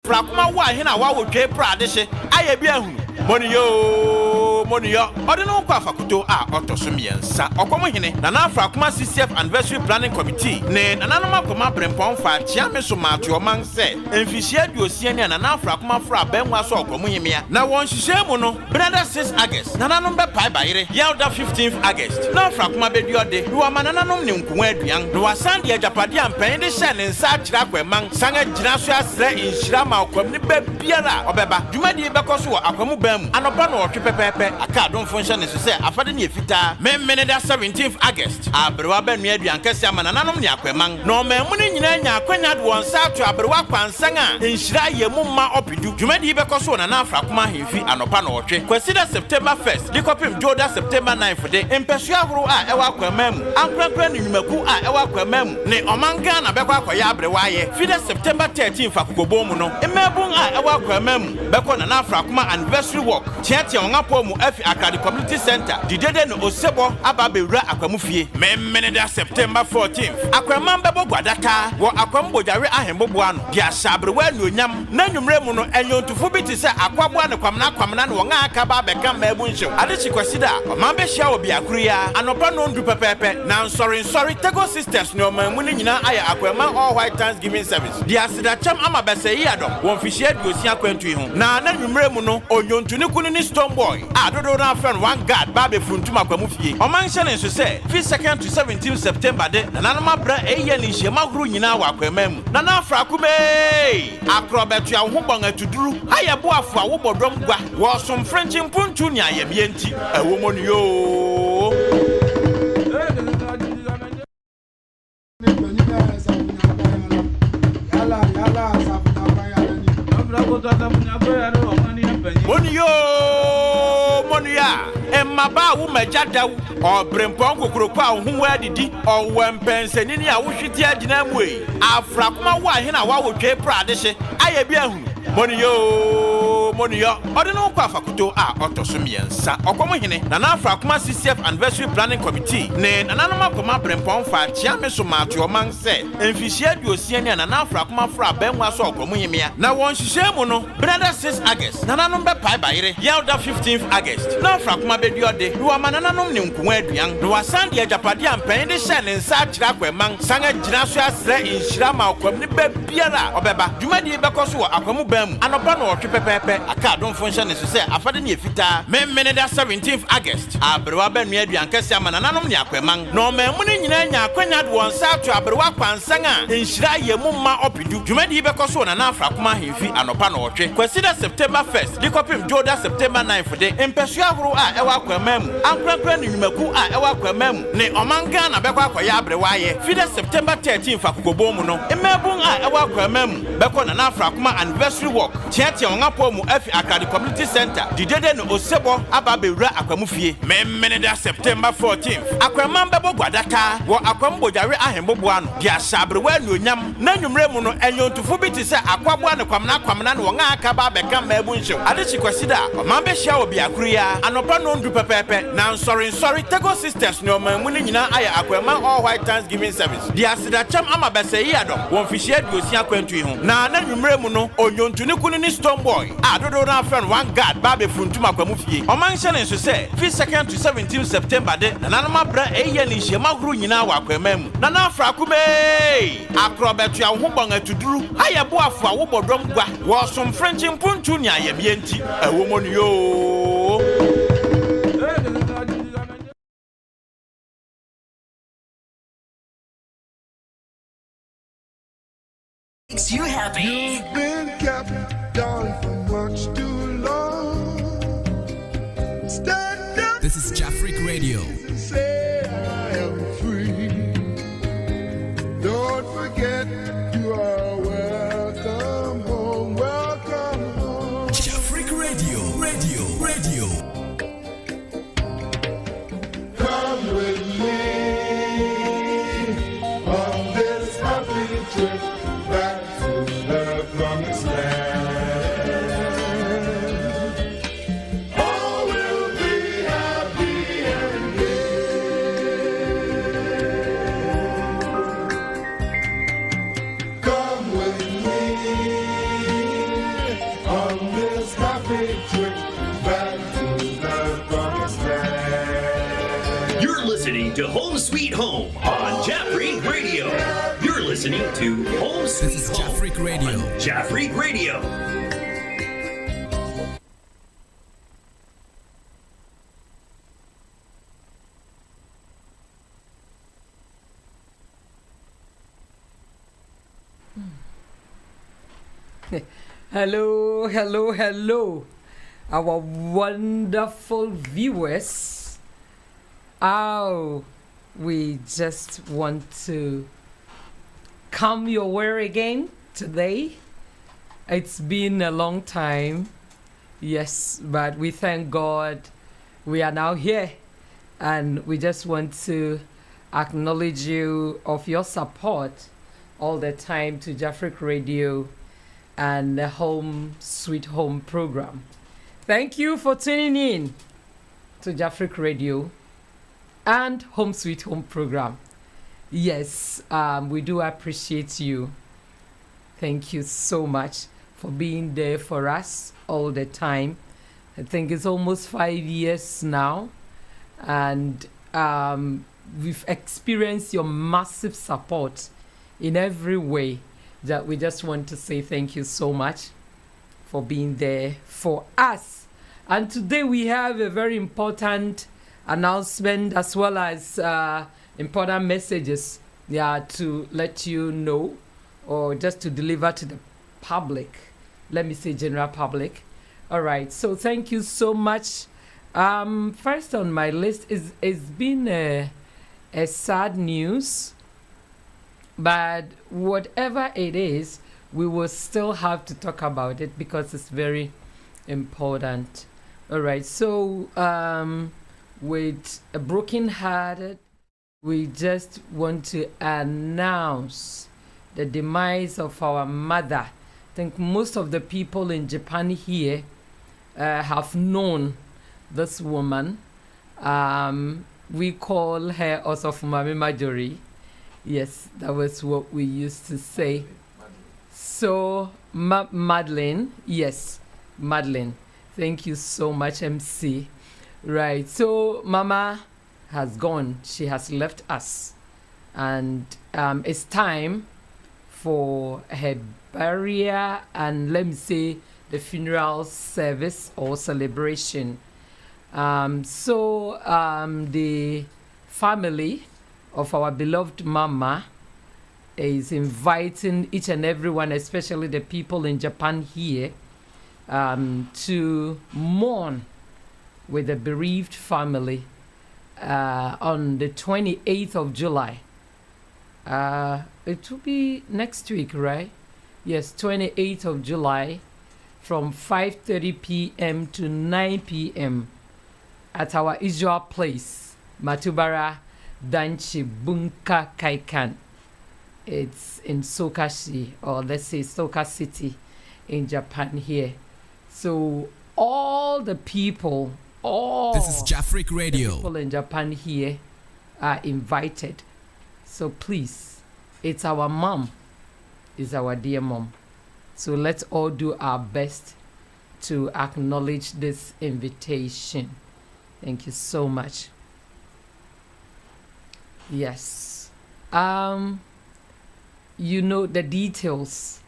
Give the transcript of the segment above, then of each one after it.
Frakuma wa hina wa wo twe pra de hye aye bia hu Moniyo Odino kwa fakuto a otoso miensa okomo hene Nana Frakuma CCF Anniversary Planning Committee ne nananoma koma brempon fa chiame so matu oman se emfihia duosia ne Nana Frakuma fra benwa so okomo himia na won hihye mu no brother 6 August nananom be pai bayire yelda 15th August na Frakuma be duode do ma nananom ne nkunwa aduan do wasande ajapade ampan de hye ne nsa akira kwaman sanga gina so asre inhira ma okom ne ba biara obeba dwumadi be koso wo akwamu bam anopa no otwe pepepe aka don function is say afade ne efita memmene da 17th August abrewa banu aduan kase amana nanom ne akwaman no mamu ne nyina nya akwanya de won sa ato abrewa kwansan a enhyira yemu ma opedu dwumadi be koso na na Frakuma hemfi anopa no otwe kwasida September 1st dikopim joda September 9th de empesu ahoro a ewa akwamam ankrankra ne nyumaku a ewa akwamam ne omanga na bekwa akoya abrewa ye fida September 13th akokobom no emebun a ewa akwamam beko na Frakuma anniversary walk tiatia ongapo mu afi Akadi Community Center didede no osebo aba bewura akwamufie memmene da September 14th akwamam bebo gwadaka wo akwambojare ahembobo ano dia sabrewa nuonyam na nwumre mu no enyontufo bi ti se akwabo ne kwamna no wonga aka ba beka mabu nhyew adechi kwasida omambe hia obi akuria anopa no ndu pepepe na nsori Tego Sisters no mamu ne nyina aya akwamam all white Thanksgiving service dia sida cham ama besayi adom won fihie duosia kwantu ho na nwumre mu no onyontu ne kunu ni Stone Boy adodo na friend one guard ba be fruntuma kwamufie omanhye ne so se 2nd to 17th September de nananoma bra eye ni hyema huru nyina wa kwamam na Frakuma akrobetu ahobon atuduru ayebo afo awobodom gwa wo som French mpuntu nya ayemienti awomonu yo Monuya emmaba wo majadaw obrempon kokrokwa ho adidi owempensanini a wo hwete agina mu e Frakuma wa hena wa wo twe prade hye aye bia hu Moniyo Odino kwa fakuto a otoso miensa okomo hene Nana Frakuma CCF Anniversary Planning Committee ne nananoma koma brempon fa chiame so matu oman se emfihia duosia ne Nana Frakuma fra benwa so okomo himia na won hihye mu no brother 6 August nananom be pai bayire yelda 15th August na Frakuma be duode do ma nananom ne nkunwa aduan do wasande ajapade ampan de hye ne nsa akira kwaman sanga gina so asre inhira ma okom ne ba biara obeba dwumadi be koso wo akwamu bam anopa no otwe pepepe aka don function is say afade ne efita memmene da 17th August abrewa banu aduan kase amana nanom ne akwaman no mamu ne nyina nya akwanya de won sa ato abrewa kwansan a enhyira yemu ma opedu dwumadi be koso na Frakuma hemfi anopa no otwe kwasida September 1st dikopim joda September 9th de empesu ahoro a ewa akwamam ankrankra ne nyumaku a ewa akwamam ne omanga na bekwa akoya abrewa ye fida September 13th akokobom no emebun a ewa akwamam beko na Frakuma anniversary walk tiatia ongapo mu afi Akadi Community Center didede no osebo aba bewura akwamufie memmene da September 14th akwamam bebo gwadaka wo akwambojare ahembobo ano dia sabrewa nuonyam na nwumre mu no enyontufo bi ti se akwabo ne kwamna no wonga aka ba beka mabu nhyew adechi kwasida omambe hia obi akuria anopa no ndu pepepe na nsori Tego Sisters no mamu ne nyina aya akwamam all white Thanksgiving service dia sida cham ama besayi adom won fihie duosia kwantu ho na nwumre mu no onyontu ne kunu ni Stone Boy adodo na friend one guard ba be fruntuma kwamufie omanhye ne so se 2nd to 17th September de nananoma bra eye ni hyema huru nyina wa kwamam na Frakuma akrobetu ahobon atuduru ayebo afo awobodom gwa wo som French mpuntu nya ayemienti awomonu yo Makes you happy. You've been kept down for much too long. Stand up. This is Jafric Radio. Say I am free. Don't forget you are welcome home. Welcome home. Jafric Radio. Come with me on this happy trip. Back to the promised land. All will be happy and gay. Come with me listening to Home Sweet Home on Jaffrey Radio. You're listening to Home Sweet This is Home Jaffrey Radio. on Jaffrey Radio. Hello, hello, hello, our wonderful viewers. Oh, we just want to come your way again today. It's been a long time, yes, but we thank God we are now here, and we just want to acknowledge you of your support all the time to Jaffrey Radio and the Home Sweet Home program. Thank you for tuning in to Jaffrey Radio and Home Sweet Home program. Yes, we do appreciate you. Thank you so much for being there for us all the time. I think it's almost 5 years now, and we've experienced your massive support in every way. That we just want to say thank you so much for being there for us. And today we have a very important announcement as well as important messages to let you know, or just to deliver to the public. Let me say general public. All right, so thank you so much. First on my list is been a sad news. But whatever it is, we will still have to talk about it because it's very important. All right, so with a broken hearted, we just want to announce the demise of our mother. I think most of the people in Japan here have known this woman. We call her Osofumami Marjorie. Yes, that was what we used to say. So, Madeline, yes, Madeline. Thank you so much, MC. Right, so Mama has gone. She has left us. And it's time for her burial and, let me say, the funeral service or celebration. The family of our beloved Mama is inviting each and everyone, especially the people in Japan here, to mourn with the bereaved family on the 28th of July. It will be next week, right? Yes, 28th of July from 5:30 p.m. to 9 p.m. at our usual place, Matubara Danchi Bunka Kaikan. It's in Sokashi, or let's say Soka City in Japan here. So all the people, This is Jaffrey Radio. people in Japan here are invited. So please, it's our mom, it's our dear mom. So let's all do our best to acknowledge this invitation. Thank you so much. Yes. You know the details.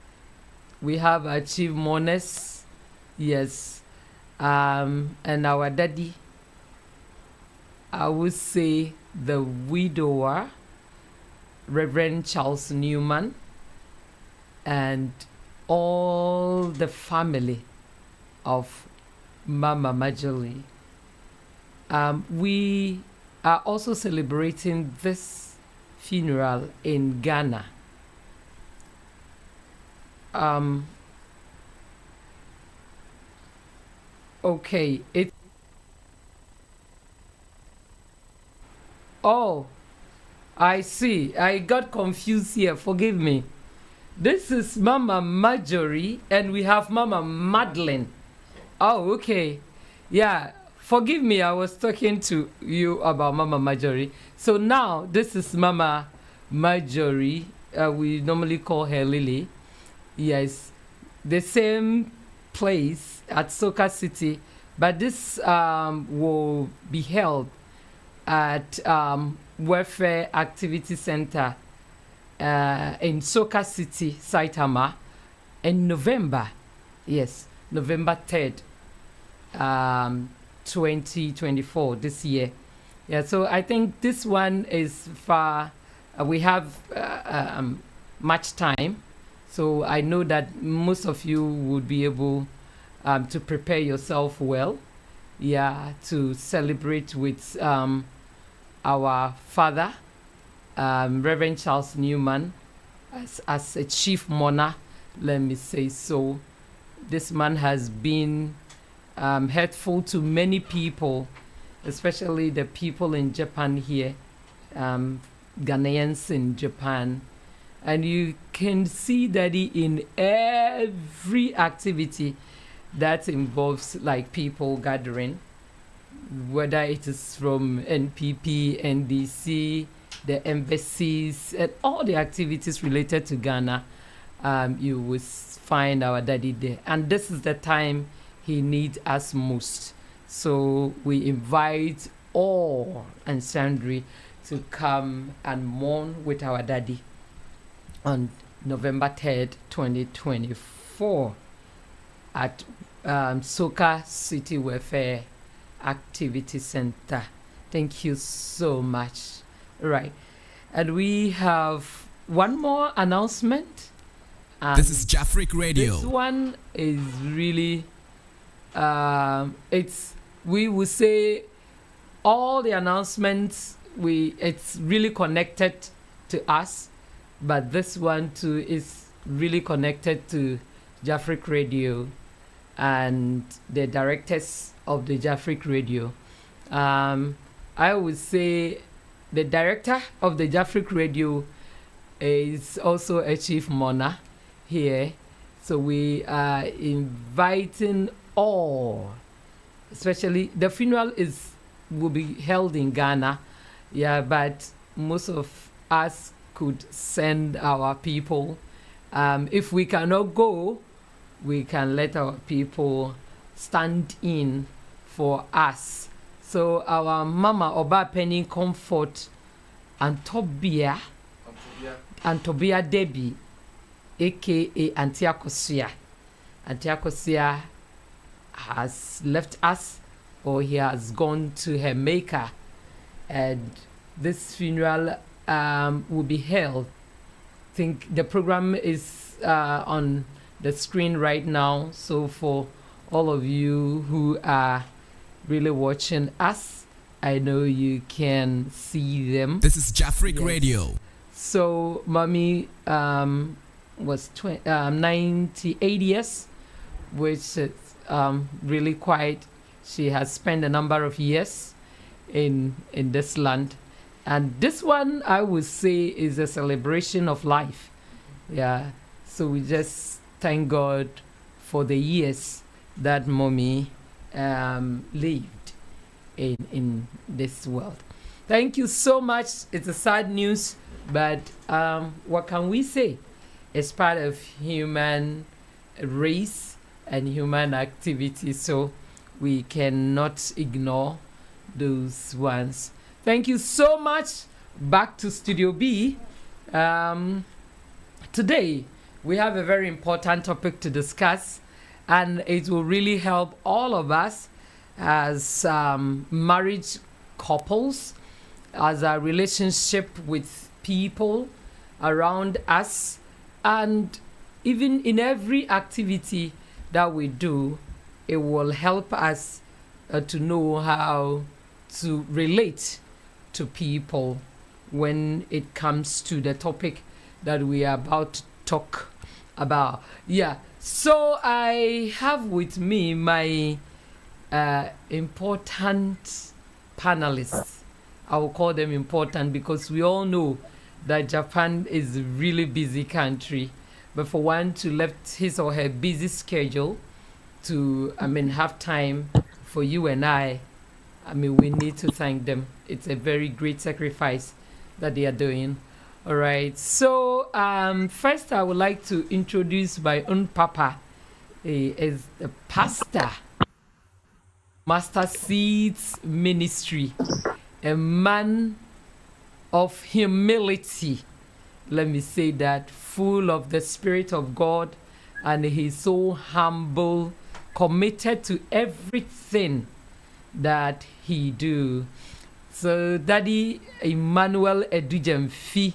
We have our chief mourners. Yes. And our daddy. I would say the widower, Reverend Charles Newman, and all the family of Mama Marjorie. We are also celebrating this funeral in Ghana. Okay, oh, I see. I got confused here. Forgive me. This is Mama Marjorie, and we have Mama Madeline. Oh, okay. Yeah, forgive me. I was talking to you about Mama Marjorie. So now this is Mama Marjorie. We normally call her Lily. Yes, the same place at Soka City, but this will be held at Welfare Activity Center in Soka City, Saitama, in November. Yes, November 3rd, 2024, this year. Yeah, so I think this one is far, we have much time. So I know that most of you would be able to prepare yourself well, to celebrate with our father, Reverend Charles Newman, as a chief mourner, let me say so. This man has been helpful to many people, especially the people in Japan here, Ghanaians in Japan. And you can see Daddy in every activity that involves like people gathering, whether it is from NPP, NDC, the embassies, and all the activities related to Ghana. You will find our Daddy there. And this is the time he needs us most. So we invite all and sundry to come and mourn with our Daddy on November 3rd, 2024 at Soka City Welfare Activity Center. Thank you so much. Right. And we have one more announcement. This is Jafric Radio. This one is really, we will say all the announcements, it's really connected to us. But this one too is really connected to Jafric Radio and the directors of the Jafric Radio. I would say the director of the Jafric Radio is also a chief mourner here. So we are inviting all, especially the funeral will be held in Ghana. Yeah, but most of us could send our people. If we cannot go, we can let our people stand in for us. So our Mama Oba Penny Comfort and Tobia Debbie, aka Antiakosia. Antiakosia has left us, or he has gone to her maker, and this funeral will be held. I think the program is on the screen right now. So for all of you who are really watching us, I know you can see them. This is Jafric Radio. So Mommy was 98 years, which is really quite. She has spent a number of years in this land. And this one, I would say, is a celebration of life. Yeah. So we just thank God for the years that Mommy lived in this world. Thank you so much. It's a sad news, but what can we say? It's part of human race and human activity, so we cannot ignore those ones. Thank you so much. Back to Studio B. Today, we have a very important topic to discuss, and it will really help all of us as married couples, as a relationship with people around us, and even in every activity that we do. It will help us to know how to relate to people when it comes to the topic that we are about to talk about. Yeah, so I have with me my important panelists. I will call them important because we all know that Japan is a really busy country, but for one to left his or her busy schedule to have time for you and I we need to thank them. It's a very great sacrifice that they are doing. All right. So first I would like to introduce my own papa. He is the pastor, Master Seeds Ministry. a man of humility. Let me say that, full of the Spirit of God, and he's so humble, committed to everything that he do. So Daddy Emmanuel Edujemfi,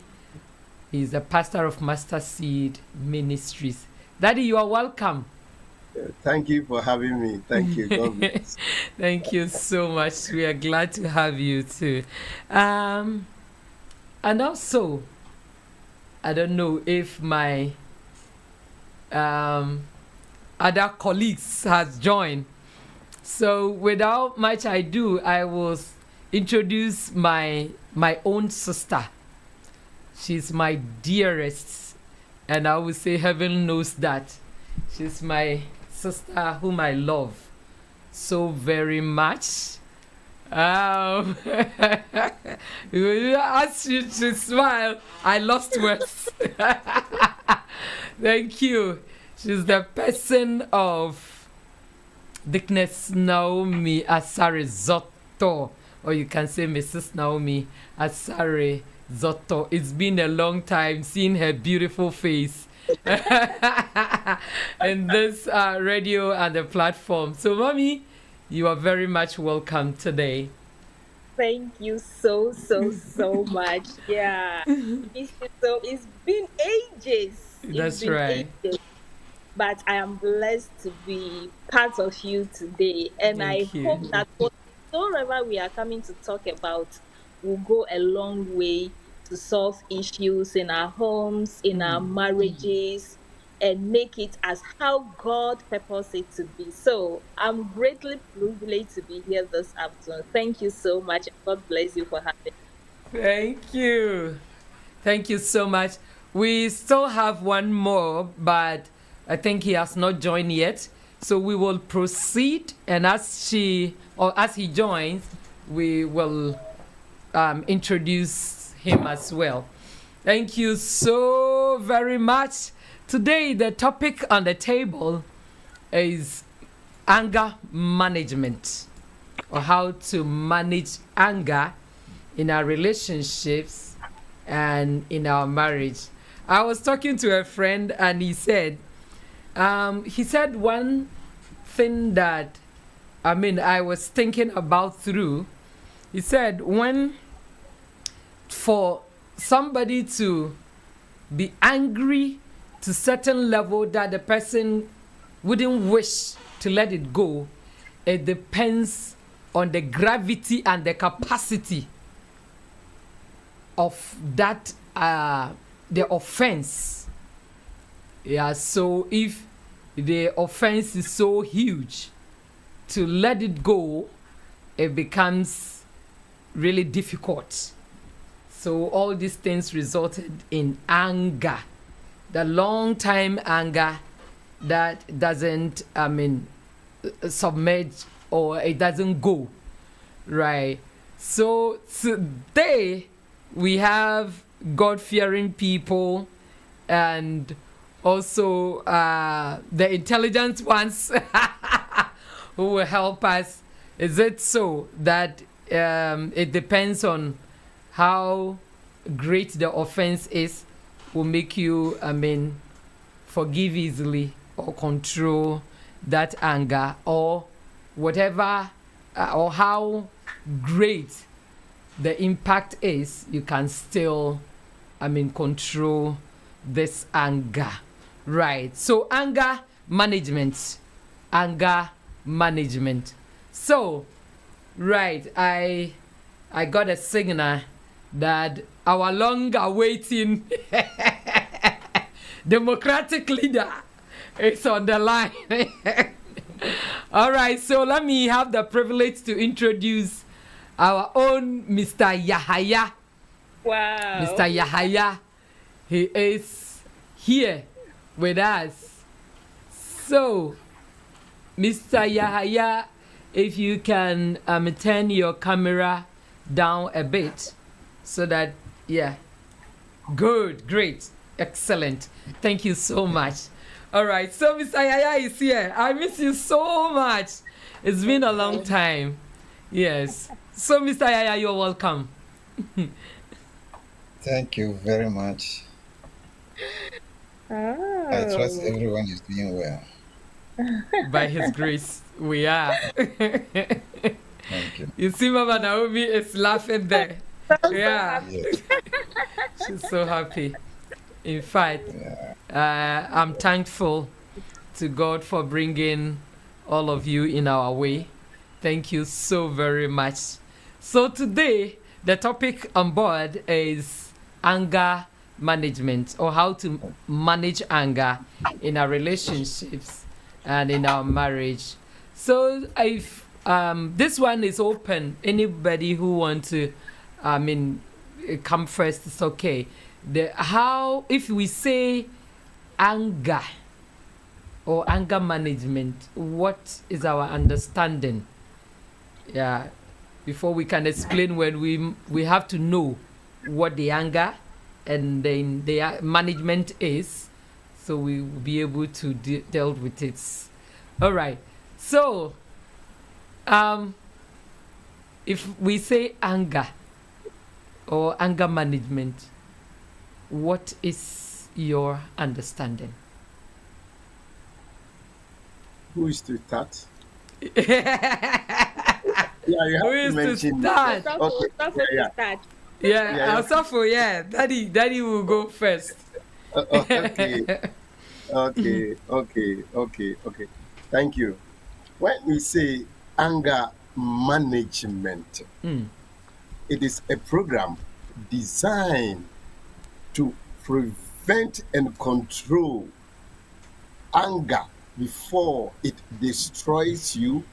he's the pastor of Master Seed Ministries. Daddy, you are welcome. Thank you for having me. Thank you. God bless. Thank you so much. We are glad to have you too. And also, I don't know if my other colleagues has joined. So without much ado, I will introduce my own sister. She's my dearest, and I will say heaven knows that. She's my sister whom I love so very much. As she smile, I lost words. Thank you. She's the person of Dickness Naomi Asare Zotto, or you can say Mrs. Naomi Asare Zotto. It's been a long time seeing her beautiful face in this radio and the platform. So, Mommy, you are very much welcome today. Thank you so much. Yeah. It's been ages. That's right. Ages. But I am blessed to be part of you today. And Thank you. Hope that whatever we are coming to talk about will go a long way to solve issues in our homes, in our marriages, and make it as how God purposed it to be. So I'm greatly privileged to be here this afternoon. Thank you so much. God bless you for having me. Thank you. Thank you so much. We still have one more, but I think he has not joined yet. So we will proceed, and as he joins, we will introduce him as well. Thank you so very much. Today, the topic on the table is anger management, or how to manage anger in our relationships and in our marriage. I was talking to a friend, and he said one thing that I was thinking about through. He said, for somebody to be angry to certain level that the person wouldn't wish to let it go, it depends on the gravity and the capacity of that the offense. Yeah, so if the offense is so huge, to let it go, it becomes really difficult. So all these things resulted in anger, the long time anger that doesn't submerge, or it doesn't go right. So today we have God-fearing people, and also the intelligent ones who will help us. Is it so that it depends on how great the offense is, will make you forgive easily or control that anger, or whatever, or how great the impact is, you can still control this anger, right? So anger management. So right, I got a signal that our long-awaiting Democratic leader is on the line. All right, so let me have the privilege to introduce our own Mr. Yahaya. Wow. Mr. Yahaya, he is here with us. So, Mr. Yahaya, if you can turn your camera down a bit, so that, yeah, good, great, excellent. Thank you so much. All right, so Mr. Yahaya is here. I miss you so much. It's been a long time. Yes. So, Mr. Yaya, you're welcome. Thank you very much. I trust everyone is doing well. By His grace, we are. Thank you. You see, Mama Naomi is laughing there. Yeah. Yes. She's so happy. In fact, I'm thankful to God for bringing all of you in our way. Thank you so very much. So today, the topic on board is anger management, or how to manage anger in our relationships and in our marriage. So if this one is open, anybody who wants to, come first, it's okay. If we say anger or anger management, what is our understanding? Yeah, before we can explain, when we have to know what the anger and then the management is, so we will be able to deal with it. All right. So, if we say anger or anger management, what is your understanding? Who is to start? Yeah, you Who have is to to mention. start? Okay. Yeah. Start. Yeah, Asafo, yeah. Daddy will go first. Okay. Thank you. When we say anger management, it is a program designed to prevent and control anger before it destroys you,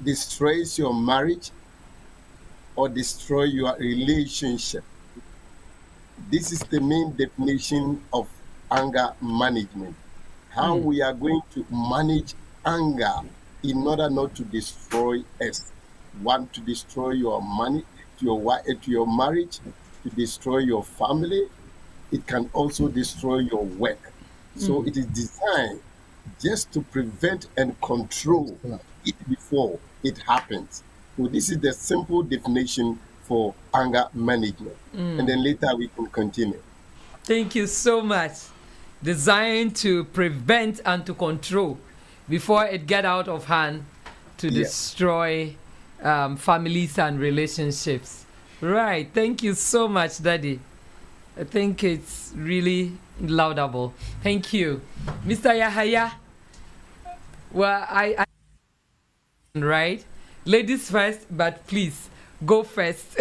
destroys your marriage, or destroy your relationship. This is the main definition of anger management. How we are going to manage anger in order not to destroy us. One, to destroy your money, to your wife, to your marriage, to destroy your family. It can also destroy your work. So it is designed just to prevent and control it before it happens. So this is the simple definition for anger management. And then later we can continue. Thank you so much. Designed to prevent and to control before it get out of hand to destroy families and relationships. Right. Thank you so much, Daddy. I think it's really laudable. Thank you. Mr. Yahaya. Well, I right? Ladies first, but please go first.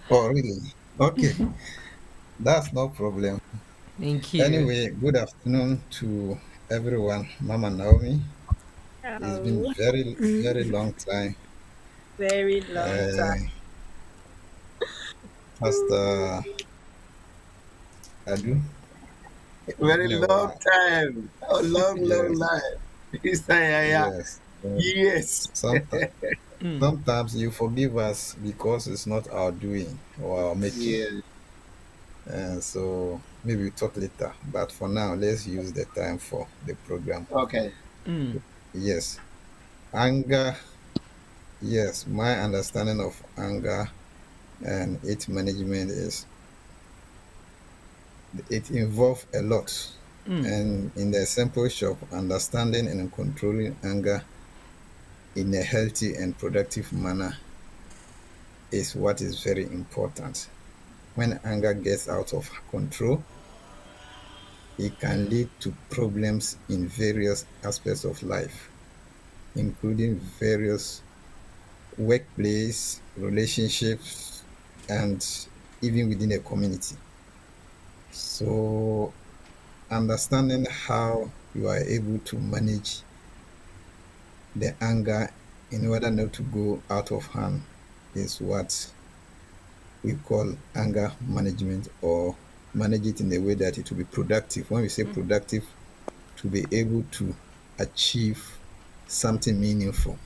Oh, really? Okay. That's no problem. Thank you. Anyway, good afternoon to everyone. Mama Naomi. It's been very, very long time. Very long time. Pastor Adu. Very long time. A long life. Yes. Yes. Sometimes you forgive us because it's not our doing or our making. Yeah. And so maybe we talk later. But for now, let's use the time for the program. Okay. Yes. Anger. Yes, my understanding of anger and its management is it involves a lot. And in the simple shop, understanding and controlling anger in a healthy and productive manner is what is very important. When anger gets out of control, it can lead to problems in various aspects of life, including various workplace, relationships, and even within a community. So understanding how you are able to manage the anger in order not to go out of hand is what we call anger management, or manage it in a way that it will be productive. When we say productive, to be able to achieve something meaningful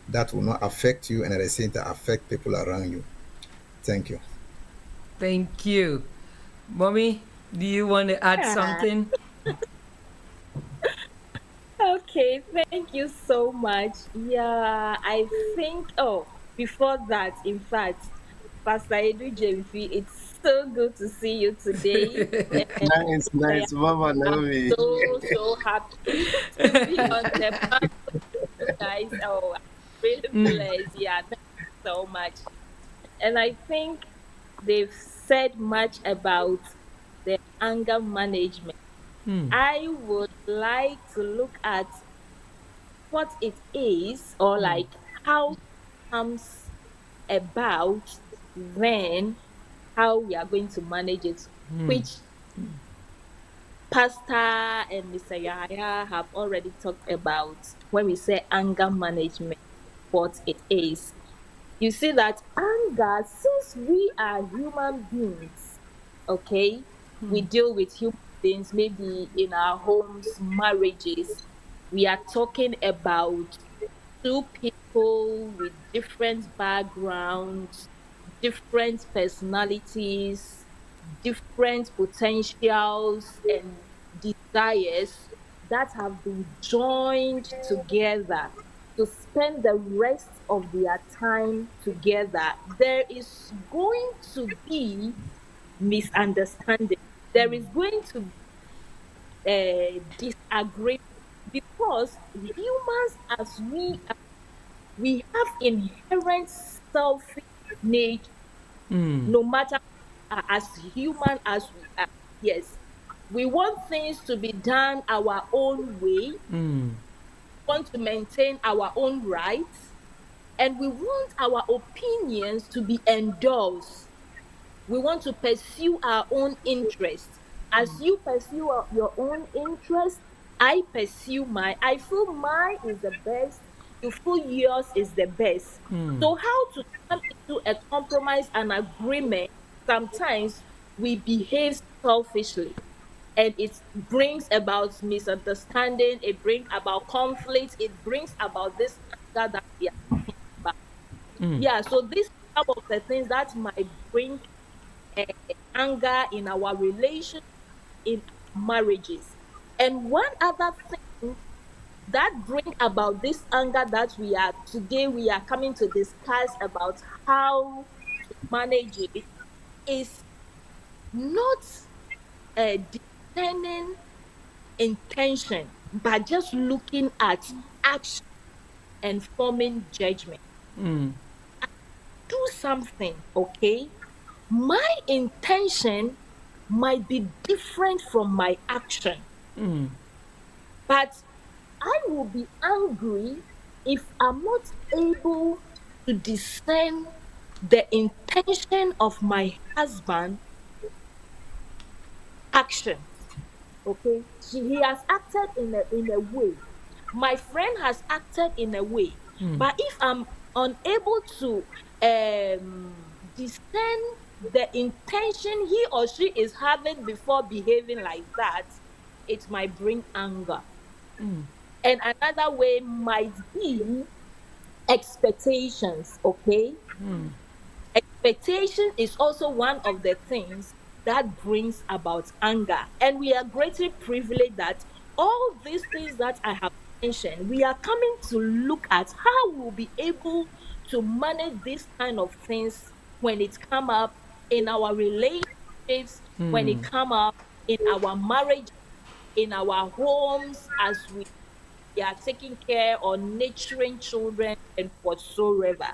that will not affect you and at the same time affect people around you. Thank you. Thank you. Mommy, do you want to add something? Okay. Okay, thank you so much. Yeah, I think, before that, in fact, Pastor Edu Jemfi, it's so good to see you today. And Nice, I nice, Mama am Naomi. so happy to be on the panel with you guys. Oh, I'm really blessed. Yeah, thank you so much. And I think they've said much about the anger management. I would like to look at what it is, or like how it comes about, then how we are going to manage it, which Pastor and Mr. Yahya have already talked about when we say anger management, what it is. You see that anger, since we are human beings, okay, we deal with human beings, maybe in our homes, marriages, we are talking about two people with different backgrounds, different personalities, different potentials and desires that have been joined together to spend the rest of their time together. There is going to be misunderstanding. There is going to be disagreement, because humans, as we have inherent selfish nature, no matter as human as we are. Yes, we want things to be done our own way, want to maintain our own rights, and we want our opinions to be endorsed. We want to pursue our own interests. As you pursue your own interests, I pursue mine. I feel mine is the best. You feel yours is the best. So how to come into a compromise and agreement? Sometimes we behave selfishly, and it brings about misunderstanding. It brings about conflict. It brings about this anger that we are talking about. Yeah. So these are some of the things that might bring uh, anger in our relations, in our marriages. And one other thing that bring about this anger that we are coming to discuss about how to manage it, is not discerning intention, but just looking at action and forming judgment. Do something, okay? My intention might be different from my action, but I will be angry if I'm not able to discern the intention of my husband action. Okay, he has acted in a way. My friend has acted in a way, but if I'm unable to discern the intention he or she is having before behaving like that, it might bring anger. And another way might be expectations. Okay, expectation is also one of the things that brings about anger, and we are greatly privileged that all these things that I have mentioned, we are coming to look at how we'll be able to manage these kind of things when it come up in our relationships, when it come up in our marriage, in our homes, as we are taking care or nurturing children and whatsoever.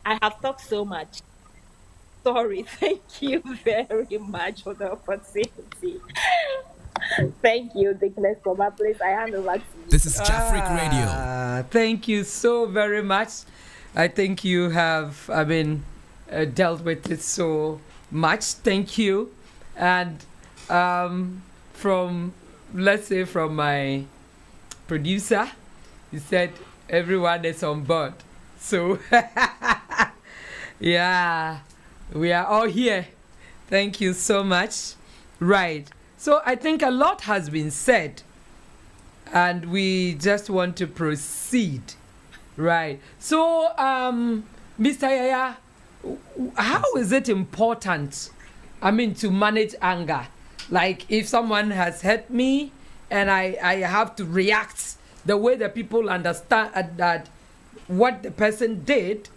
I have talked so much. Sorry. Thank you very much for the opportunity. Thank you, Dickness Poma. Please, I hand over to you. This is Jafric Radio. Thank you so very much. I think you have, dealt with it so much. Thank you. And from my producer, he said everyone is on board. So, yeah, we are all here. Thank you so much. Right. So I think a lot has been said, and we just want to proceed. Right. So, Mr. Yaya, how is it important, to manage anger? Like if someone has hurt me and I have to react the way the people understand that what the person did,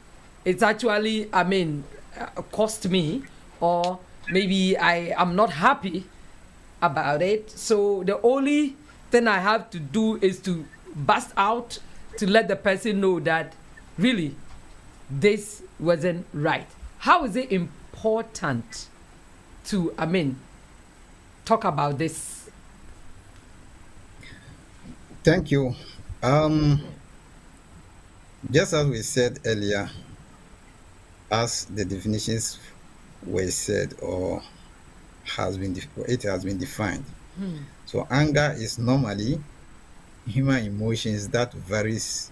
it's actually, cost me, or maybe I am not happy about it. So the only thing I have to do is to bust out to let the person know that really this wasn't right. How is it important to, talk about this? Thank you. Just as we said earlier, as the definitions were said or it has been defined. So anger is normally human emotions that varies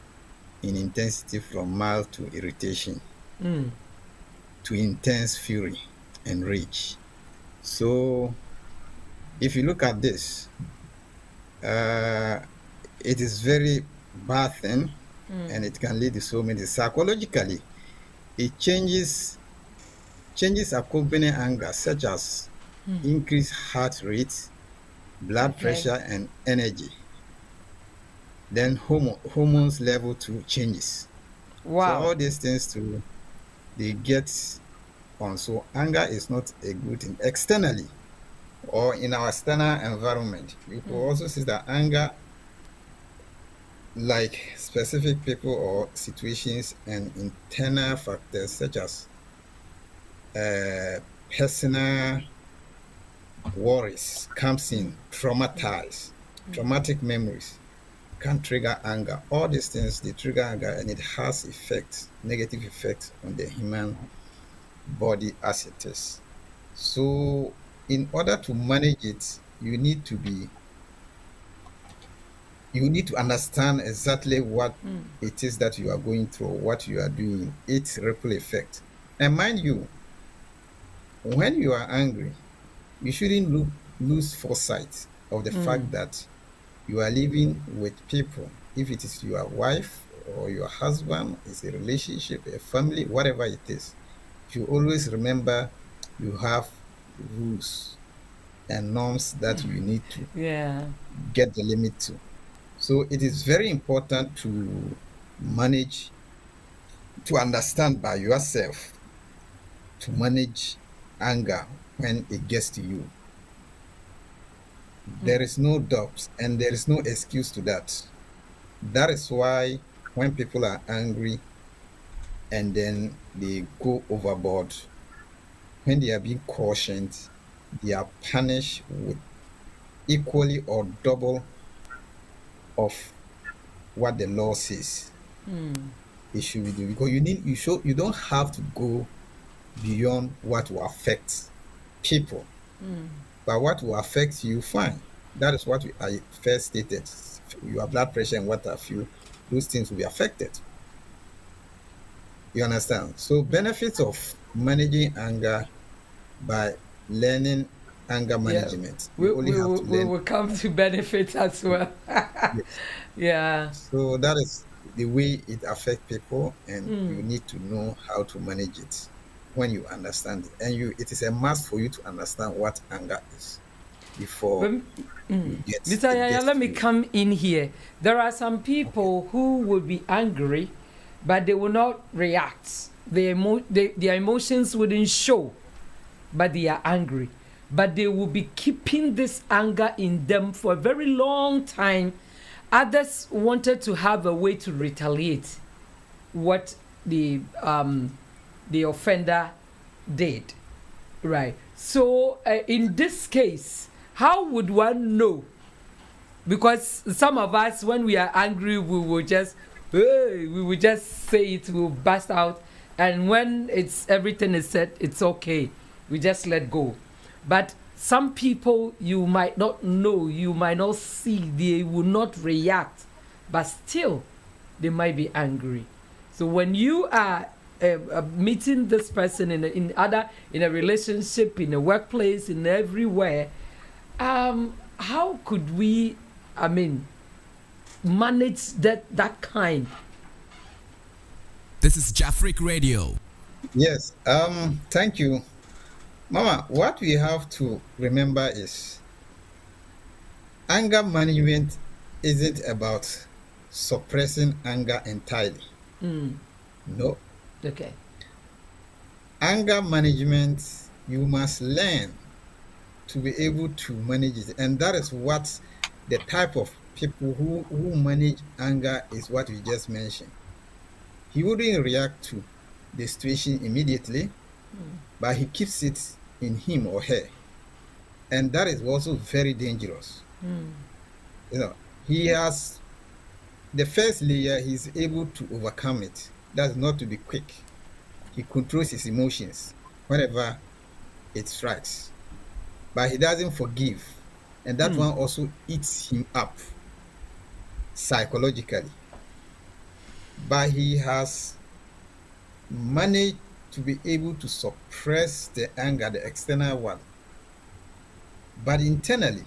in intensity from mild to irritation to intense fury and rage. So if you look at this, it is very bad thing, and it can lead to so many. Psychologically, it changes accompanying anger, such as increased heart rate, blood pressure, and energy. Then hormones level too changes. Wow. So all these things too, they get on. So anger is not a good thing. Externally, or in our external environment, you could also see that anger, like specific people or situations, and internal factors such as personal worries comes in, traumatic memories can trigger anger. All these things, they trigger anger, and it has negative effects on the human body as it is. So in order to manage it, you need to understand exactly what it is that you are going through, what you are doing, its ripple effect. And mind you, when you are angry, you shouldn't lose foresight of the fact that you are living with people. If it is your wife or your husband, it's a relationship, a family, whatever it is, you always remember you have rules and norms that you need to get the limit to. So it is very important to manage, to understand by yourself, to manage anger when it gets to you. There is no doubt and there is no excuse to that. That is why when people are angry and then they go overboard, when they are being cautioned, they are punished with equally or double of what the law says it should be doing. Because you don't have to go beyond what will affect people. But what will affect you, fine. That is what I first stated. Your blood pressure and what have you, those things will be affected. You understand? So benefits of managing anger by learning anger management. We will come to benefits as well. Yes. Yeah. So that is the way it affects people, and you need to know how to manage it when you understand it. And it is a must for you to understand what anger is before you get Mr. Yaya, let me come in here. There are some people who will be angry, but they will not react. Their emotions wouldn't show, but they are angry. But they will be keeping this anger in them for a very long time. Others wanted to have a way to retaliate what the offender did, right? So in this case, how would one know? Because some of us, when we are angry, we will just say it, we'll burst out, and when everything is said, it's okay, we just let go. But some people, you might not know, you might not see, they will not react, but still they might be angry. So when you are meeting this person in a relationship, in a workplace, in everywhere, how could we manage that kind? This is Jafric Radio. Yes, thank you. Mama, what we have to remember is anger management isn't about suppressing anger entirely. No. Okay. Anger management, you must learn to be able to manage it. And that is what the type of people who manage anger is what we just mentioned. He wouldn't react to the situation immediately, but he keeps it in him or her. And that is also very dangerous. You know, he has the first layer, he's able to overcome it. That's not to be quick. He controls his emotions whenever it strikes. But he doesn't forgive. And that one also eats him up psychologically. But he has managed to be able to suppress the anger, the external one. But internally,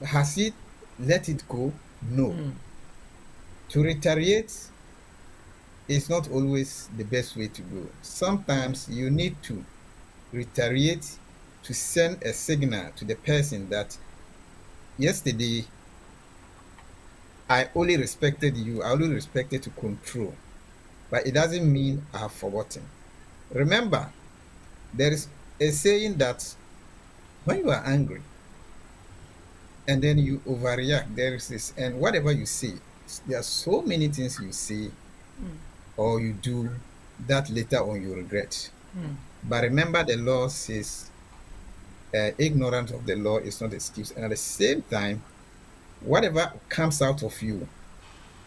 has he let it go? No. To retaliate is not always the best way to go. Sometimes you need to retaliate to send a signal to the person that yesterday I only respected you, I only respected to control, but it doesn't mean I have forgotten. Remember, there is a saying that when you are angry and then you overreact, there is this, and whatever you say, there are so many things you say or you do that later on you regret. But remember, the law says ignorance of the law is not excuse. And at the same time, whatever comes out of you,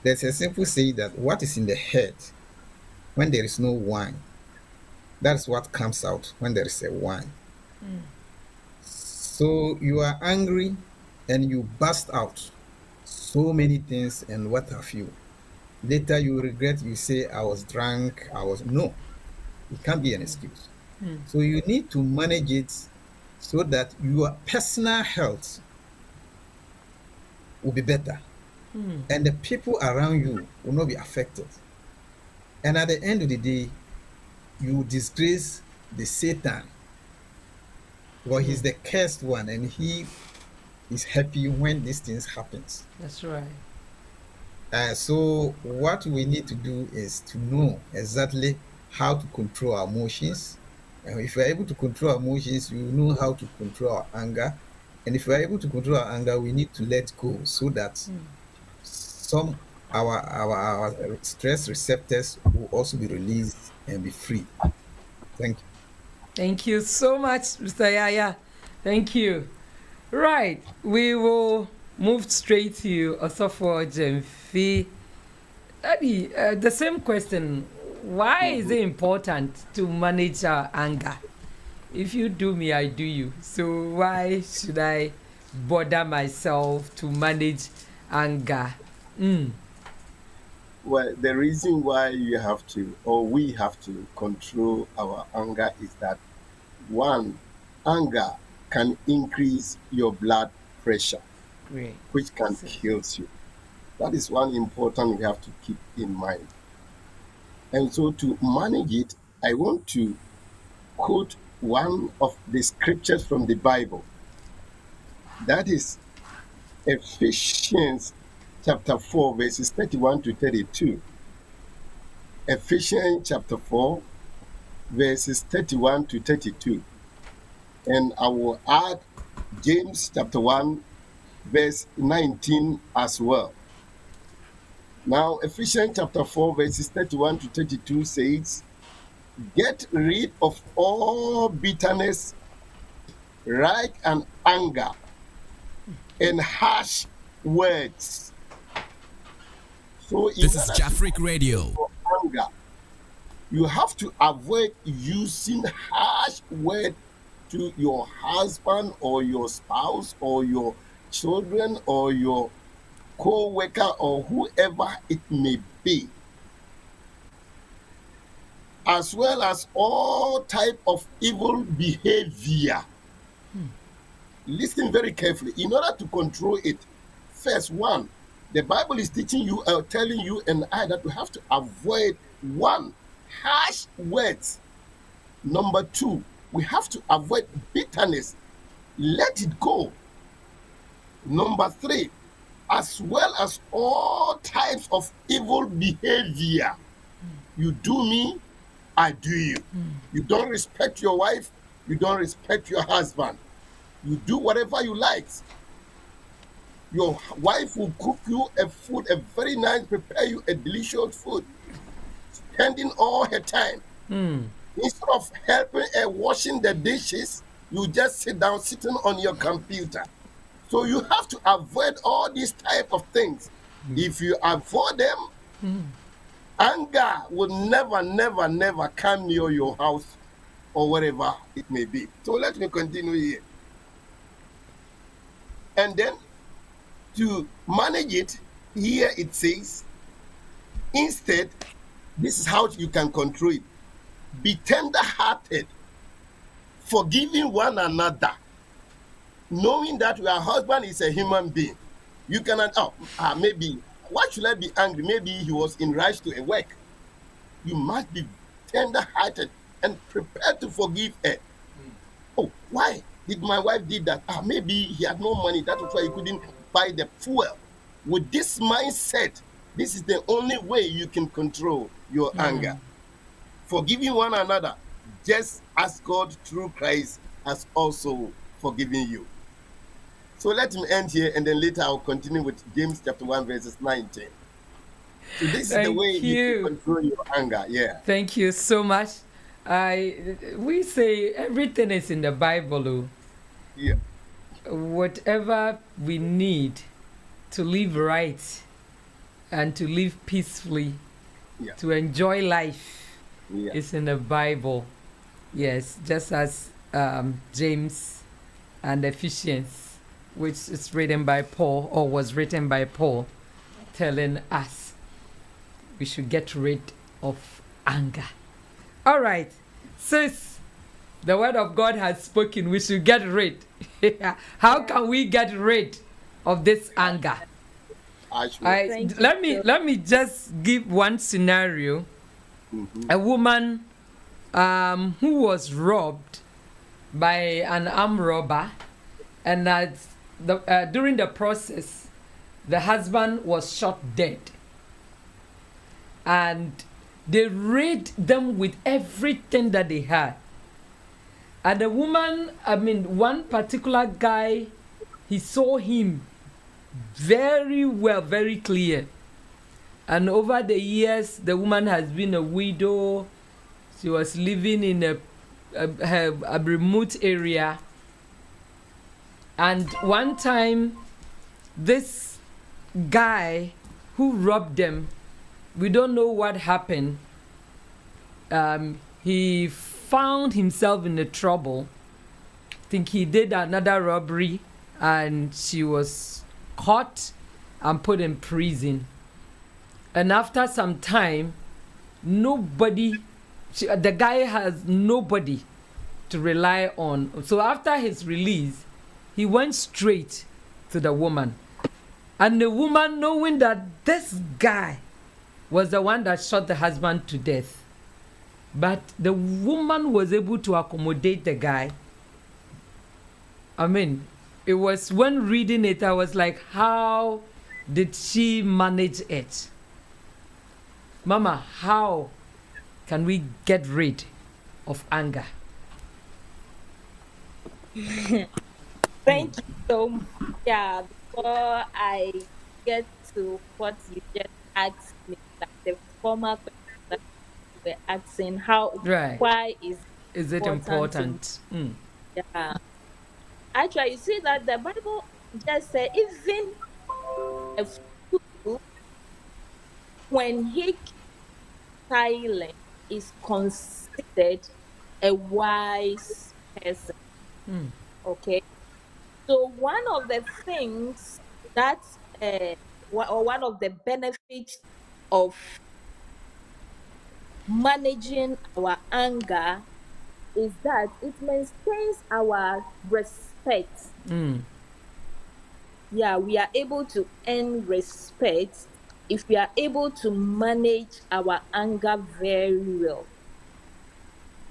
there's a simple saying that what is in the head when there is no wine, that's what comes out when there is a wine. So you are angry and you burst out so many things and what have you. Later you regret, you say, I was drunk, no. It can't be an excuse. So you need to manage it so that your personal health will be better. And the people around you will not be affected. And at the end of the day, you disgrace the Satan. Well, he's the cursed one, and he is happy when these things happens. That's right. So what we need to do is to know exactly how to control our emotions. And if we're able to control our emotions, we know how to control our anger. And if we're able to control our anger, we need to let go so that some our stress receptors will also be released and be free. Thank you. Thank you so much, Mr. Yaya. Thank you. Right, we will move straight to Osofo Jemfi. Daddy, the same question. Why is it important to manage our anger? If you do me, I do you. So why should I bother myself to manage anger? Well, the reason why you have to, or we have to control our anger is that, one, anger can increase your blood pressure, Great. which can kill you. That is one important we have to keep in mind. And so to manage it, I want to quote one of the scriptures from the Bible. That is Ephesians chapter 4, verses 31 to 32. Ephesians chapter 4, verses 31 to 32. And I will add James chapter 1, verse 19 as well. Now, Ephesians chapter 4, verses 31 to 32 says, get rid of all bitterness, wrath, and anger, and harsh words. So This is Jafric Radio. Anger, you have to avoid using harsh words to your husband or your spouse or your children or your co-worker or whoever it may be, as well as all type of evil behavior. Listen very carefully. In order to control it, first, one, the Bible is teaching you, telling you and I that we have to avoid, one, harsh words. Number two, we have to avoid bitterness. Let it go. Number three, as well as all types of evil behavior. You do me, I do you. You don't respect your wife, you don't respect your husband. You do whatever you like. Your wife will cook you a food, a very nice, prepare you a delicious food, spending all her time. Instead of helping her washing the dishes, you just sit down, sitting on your computer. So you have to avoid all these type of things. If you avoid them, anger will never come near your house or wherever it may be. So let me continue here. And then to manage it, here it says, instead, this is how you can control it. Be tender-hearted, forgiving one another, knowing that your husband is a human being. You cannot, maybe, why should I be angry? Maybe he was in rush to a work. You must be tender-hearted and prepared to forgive her. Oh, why did my wife did that? Maybe he had no money. That was why he couldn't buy the fuel. With this mindset, this is the only way you can control your anger. Forgiving one another, just as God through Christ has also forgiven you. So let me end here, and then later I'll continue with James chapter 1, verses 19. So this is the way you can control your anger. Yeah. Thank you so much. We say everything is in the Bible. Oh. Yeah. Whatever we need to live right and to live peacefully, to enjoy life, is in the Bible. Yes, just as James and Ephesians, which is written by Paul, or was written by Paul, telling us we should get rid of anger. All right, sis, the word of God has spoken. We should get rid. How can we get rid of this anger? Let me just give one scenario. A woman who was robbed by an armed robber, and during the process, the husband was shot dead. And they raided them with everything that they had. And the woman, one particular guy, he saw him very well, very clear. And over the years, the woman has been a widow. She was living in a remote area. And one time, this guy who robbed them, we don't know what happened. He found himself in the trouble. I think he did another robbery, and she was caught and put in prison. And after some time, the guy has nobody to rely on. So after his release, he went straight to the woman. And the woman, knowing that this guy was the one that shot the husband to death, but the woman was able to accommodate the guy. It was, when reading it, I was like, how did she manage it? Mama, how can we get rid of anger? Thank you so much. Yeah, before I get to what you just asked me, like the former question that you were asking, why is it important? Yeah. Actually, you see that the Bible just said, even a fool, when he silent, is considered a wise person. Okay, so one of the things that or one of the benefits of managing our anger is that it maintains our respect. Yeah, we are able to earn respect if we are able to manage our anger very well.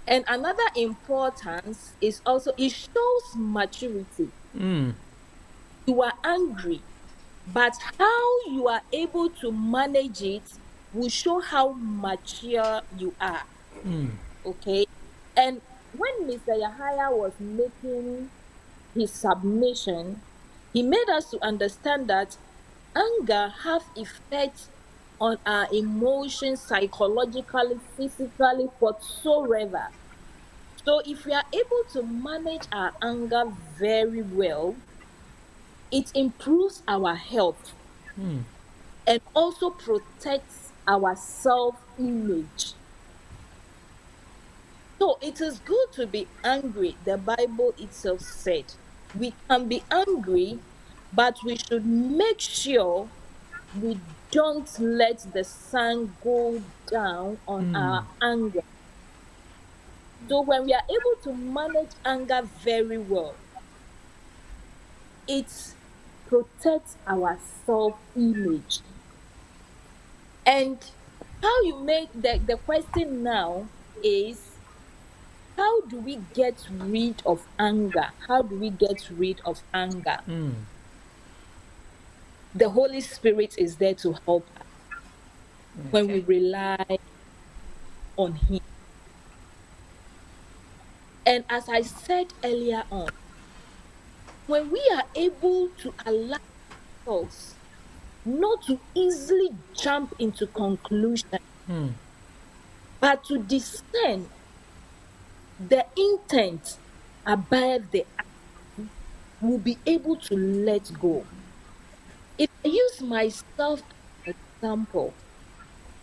And another importance is also, it shows maturity. You are angry, but how you are able to manage it will show how mature you are. Okay. And when Mr. Yahaya was making his submission, he made us to understand that anger have effects on our emotions psychologically, physically, whatsoever. So if we are able to manage our anger very well, it improves our health and also protects our self-image. So it is good to be angry. The Bible itself said we can be angry, but we should make sure we don't let the sun go down on our anger. So when we are able to manage anger very well, it protects our self-image. And how you make the question now is, how do we get rid of anger? How do we get rid of anger? The Holy Spirit is there to help us when we rely on Him. And as I said earlier on, when we are able to allow ourselves not to easily jump into conclusion, but to discern the intent above the action, we'll be able to let go. If I use myself as an example,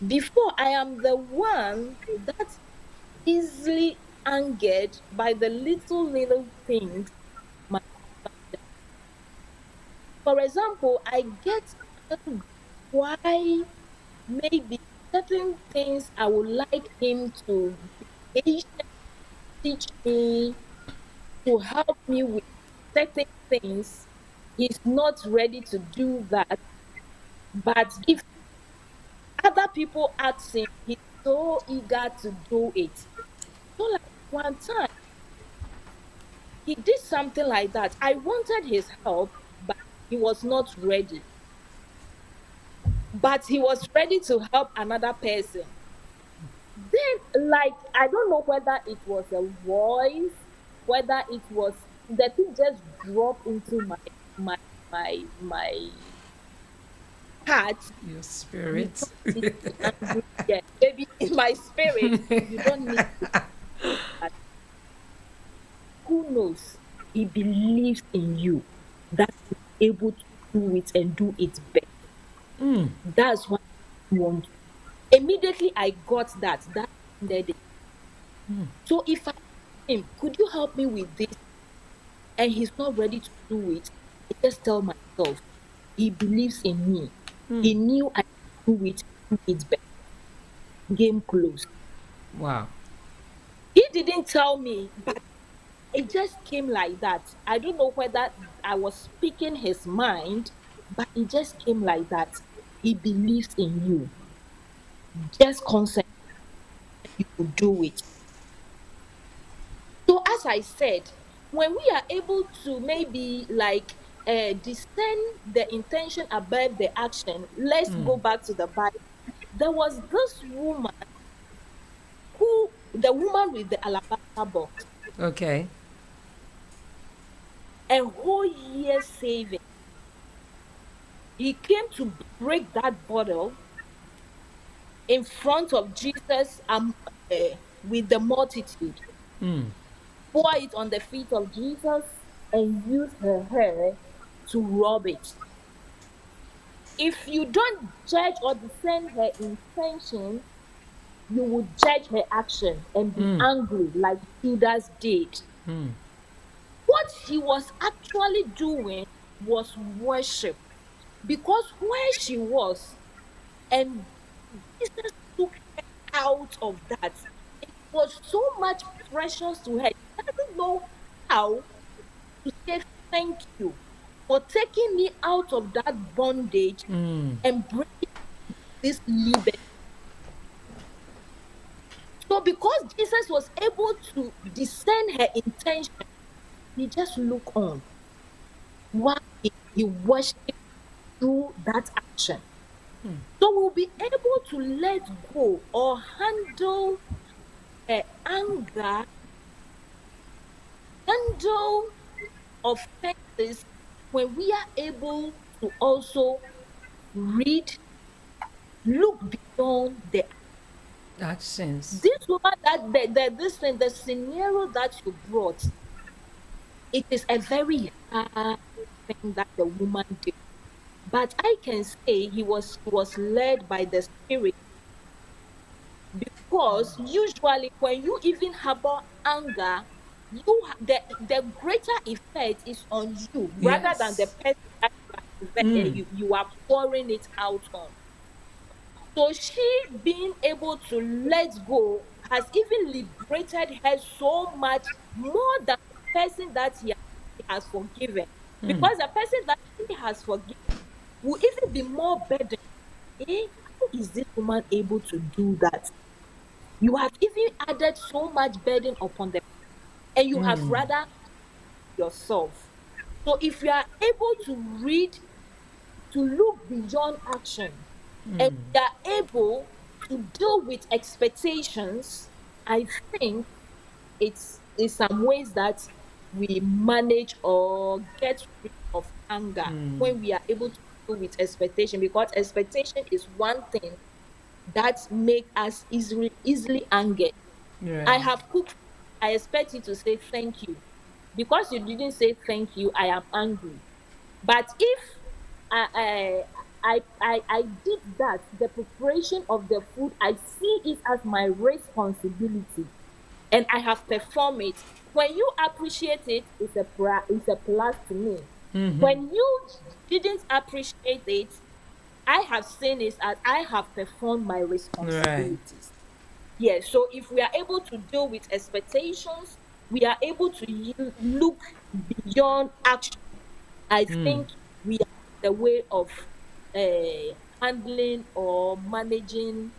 before I am the one that's easily angered by the little things. For example, I get angry why maybe certain things I would like him to be patient, teach me, to help me with certain things. He's not ready to do that. But if other people ask him, he's so eager to do it. So like one time, he did something like that. I wanted his help, but he was not ready. But he was ready to help another person. Then, like, I don't know whether it was a voice, whether it was the thing just dropped into my heart. Your spirit. Yeah, maybe in my spirit, you don't need to. Who knows? He believes in you that you're able to do it and do it better. That's what I want. Immediately I got that. That ended it. So if I ask him, could you help me with this? And he's not ready to do it, I just tell myself, he believes in me. He knew I could do it better. Game closed. Wow. He didn't tell me, but it just came like that. I don't know whether I was speaking his mind, but it just came like that. He believes in you. Just concentrate, you will do it. So as I said, when we are able to maybe like discern the intention above the action, let's go back to the Bible. There was this woman the woman with the alabaster box, Okay. a whole year saving. He came to break that bottle in front of Jesus with the multitude. Pour it on the feet of Jesus and use her hair to rub it. If you don't judge or discern her intention, you will judge her action and be angry like Judas did. What he was actually doing was worship, because where she was, and Jesus took her out of that, it was so much precious to her. She doesn't know how to say thank you for taking me out of that bondage and bringing this liberty. So because Jesus was able to discern her intention, he just looked on while he worshiped do that action. So we'll be able to let go or handle anger, handle offenses when we are able to also read, look beyond the Actions. this woman that this thing, the scenario that you brought, it is a very hard thing that the woman did. But I can say he was led by the spirit, because usually when you even harbor anger, the greater effect is on you rather than the Yes. person that you are pouring it out on. So she being able to let go has even liberated her so much more than the person that he has forgiven. Because the person that he has forgiven will even be more burdened. How is this woman able to do that? You have even added so much burden upon them, and you have rather yourself. So if you are able to read, to look beyond action, and you are able to deal with expectations, I think it's in some ways that we manage or get rid of anger when we are able to deal with expectation, because expectation is one thing that make us easily angered. I Right. have cooked. I expect you to say thank you. Because you didn't say thank you, I am angry. But if I did that, the preparation of the food, I see it as my responsibility, and I have performed it. When you appreciate it, it's a plus to me. When you didn't appreciate it, I have seen it as I have performed my Right. responsibilities. Yes, so if we are able to deal with expectations, we are able to look beyond action. I think we are the way of handling or managing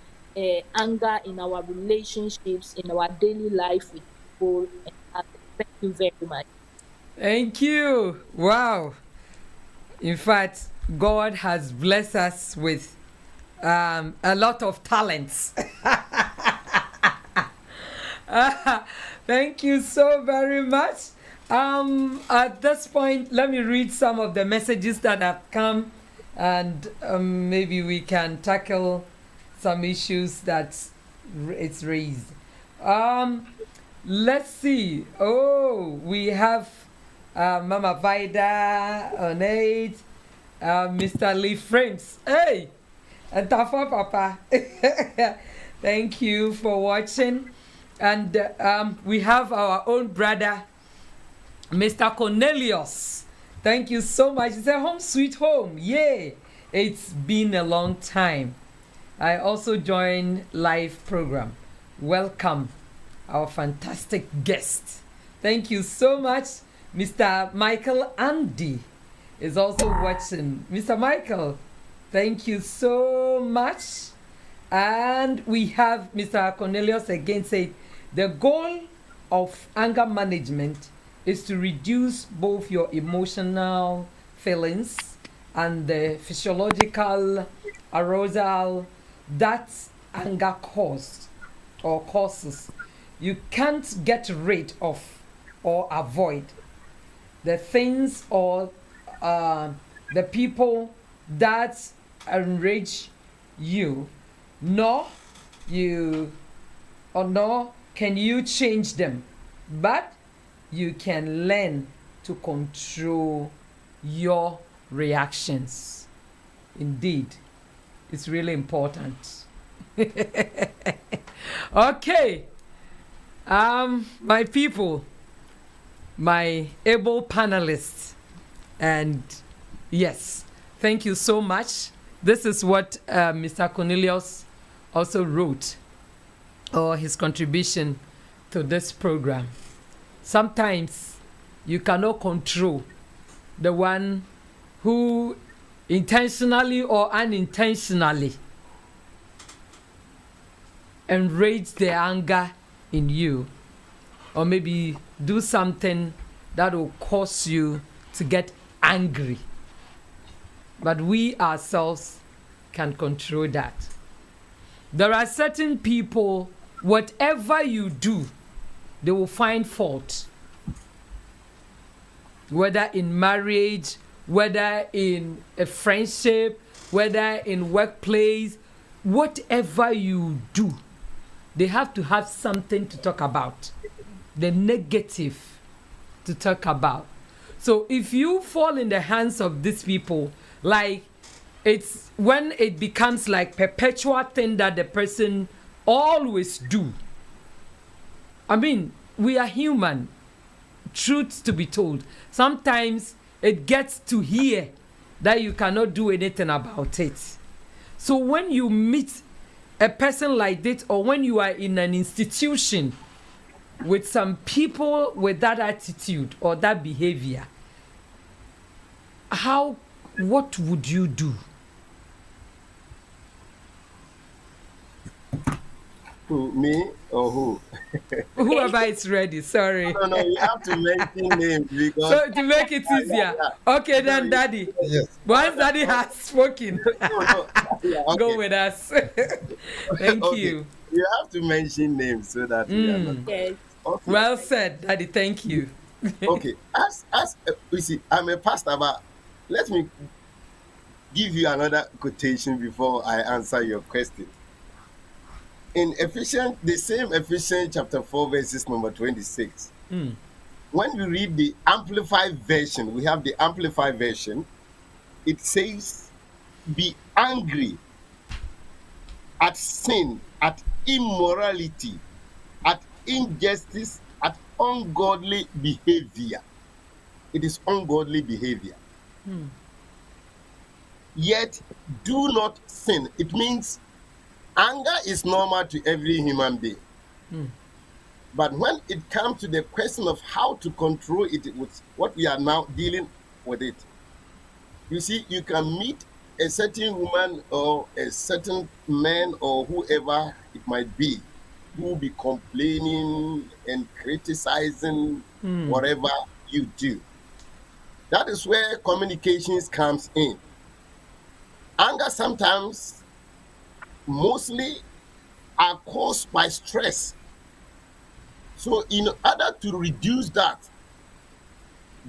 anger in our relationships, in our daily life with people and others. Thank you very much. Thank you. Wow. In fact, God has blessed us with a lot of talents. Thank you so very much. At this point, let me read some of the messages that have come, and maybe we can tackle some issues that it's raised. Let's see. Oh, we have Mama Vida on 8, Mr. Lee Frames. Hey, and Tafa Papa. Thank you for watching. And we have our own brother, Mr. Cornelius. Thank you so much. He said, home sweet home. Yay. It's been a long time. I also joined live program. Welcome, our fantastic guest. Thank you so much. Mr. Michael Andy is also watching. Mr. Michael, thank you so much. And we have Mr. Cornelius again saying, the goal of anger management is to reduce both your emotional feelings and the physiological arousal that anger caused or causes. You can't get rid of or avoid the things or the people that enrage you, nor can you change them, but you can learn to control your reactions. Indeed, it's really important. Okay, my people, my able panelists, and yes, thank you so much. This is what Mr. Cornelius also wrote, or his contribution to this program. Sometimes you cannot control the one who intentionally or unintentionally enrage the anger in you, or maybe do something that will cause you to get angry. but we ourselves can control that. There are certain people, whatever you do, they will find fault. Whether in marriage, whether in a friendship, whether in workplace, whatever you do, they have to have something to talk about, the negative to talk about. So if you fall in the hands of these people, like it's when it becomes like perpetual thing that the person always do. I mean, we are human. Truth to be told, sometimes it gets to here that you cannot do anything about it. So when you meet a person like this, or when you are in an institution with some people with that attitude or that behavior, what would you do? Who, me or who? Whoever is ready, sorry. No, you have to mention names because. So to make it easier. Okay, then, Daddy. Yes. Once Daddy has spoken, go with us. Thank you. You have to mention names so that we are not. Yes. Okay. Well said, Daddy. Thank you. Okay. As you see, I'm a pastor, but let me give you another quotation before I answer your question. In Ephesians, the same Ephesians chapter 4, verses number 26. When we read the Amplified Version, we have the Amplified Version, it says, be angry at sin, at immorality, at injustice, at ungodly behavior. It is ungodly behavior. Yet do not sin. It means anger is normal to every human being. But when it comes to the question of how to control it, with what we are now dealing with it, you see, you can meet a certain woman or a certain man or whoever it might be who will be complaining and criticizing whatever you do. That is where communications comes in. Anger sometimes mostly are caused by stress. So in order to reduce that,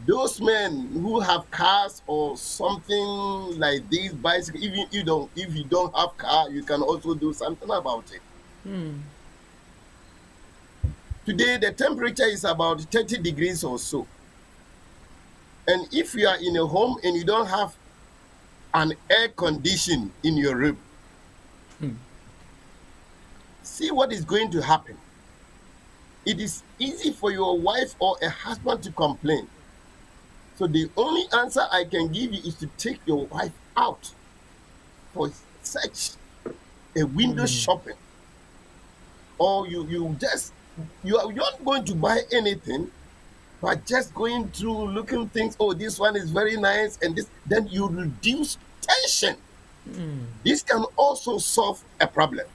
those men who have cars or something like these bicycles, even if you don't have car, you can also do something about it. Today the temperature is about 30 degrees or so. And if you are in a home and you don't have an air condition in your room, see what is going to happen. It is easy for your wife or a husband to complain. So the only answer I can give you is to take your wife out for such a window shopping. Or you are not going to buy anything, but just going through looking things, oh, this one is very nice, and this, then you reduce tension. This can also solve a problem.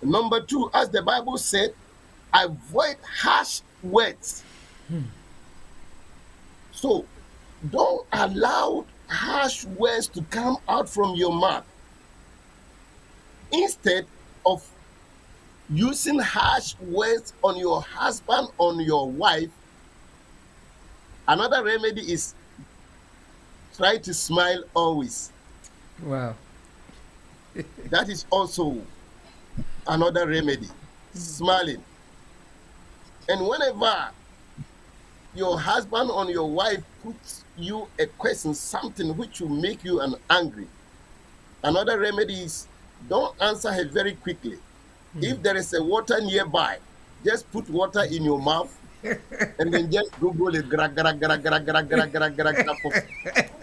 Number two, as the Bible said, avoid harsh words. So don't allow harsh words to come out from your mouth. Instead of using harsh words on your husband, on your wife, another remedy is try to smile always. Wow. That is also another remedy, smiling. And whenever your husband or your wife puts you a question, something which will make you angry, another remedy is don't answer her very quickly. If there is a water nearby, just put water in your mouth and then just Google it.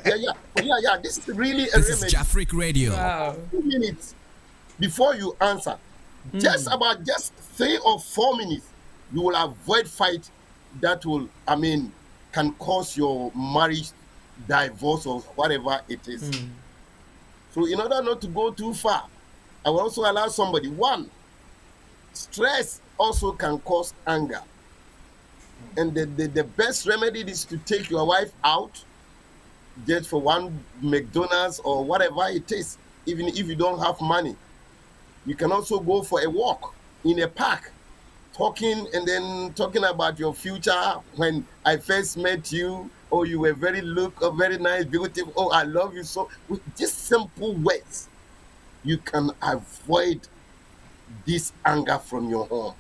Yeah. This is really a This is remedy. Jafric Radio. Wow. 2 minutes before you answer, just 3 or 4 minutes, you will avoid fight that will, can cause your marriage divorce or whatever it is. So in order not to go too far, I will also allow somebody. One, stress also can cause anger. And the best remedy is to take your wife out just for one McDonald's or whatever it is, even if you don't have money. You can also go for a walk in a park, talking and then talking about your future. When I first met you, oh, you were very nice, beautiful. Oh, I love you so. With just simple words, you can avoid this anger from your home.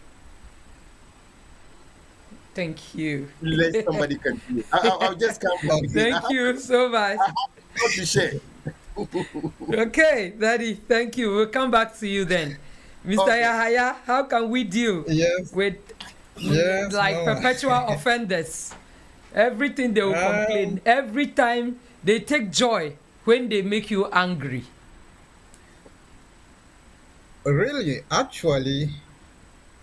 Thank you. Let somebody continue. I'll just come back again. Thank you so much. I have more to share. Okay, Daddy, thank you. We'll come back to you then. Mr. Okay. Yahaya, how can we deal Yes. with Yes. like no. perpetual offenders? Everything they will complain. Every time they take joy when they make you angry. Really, actually,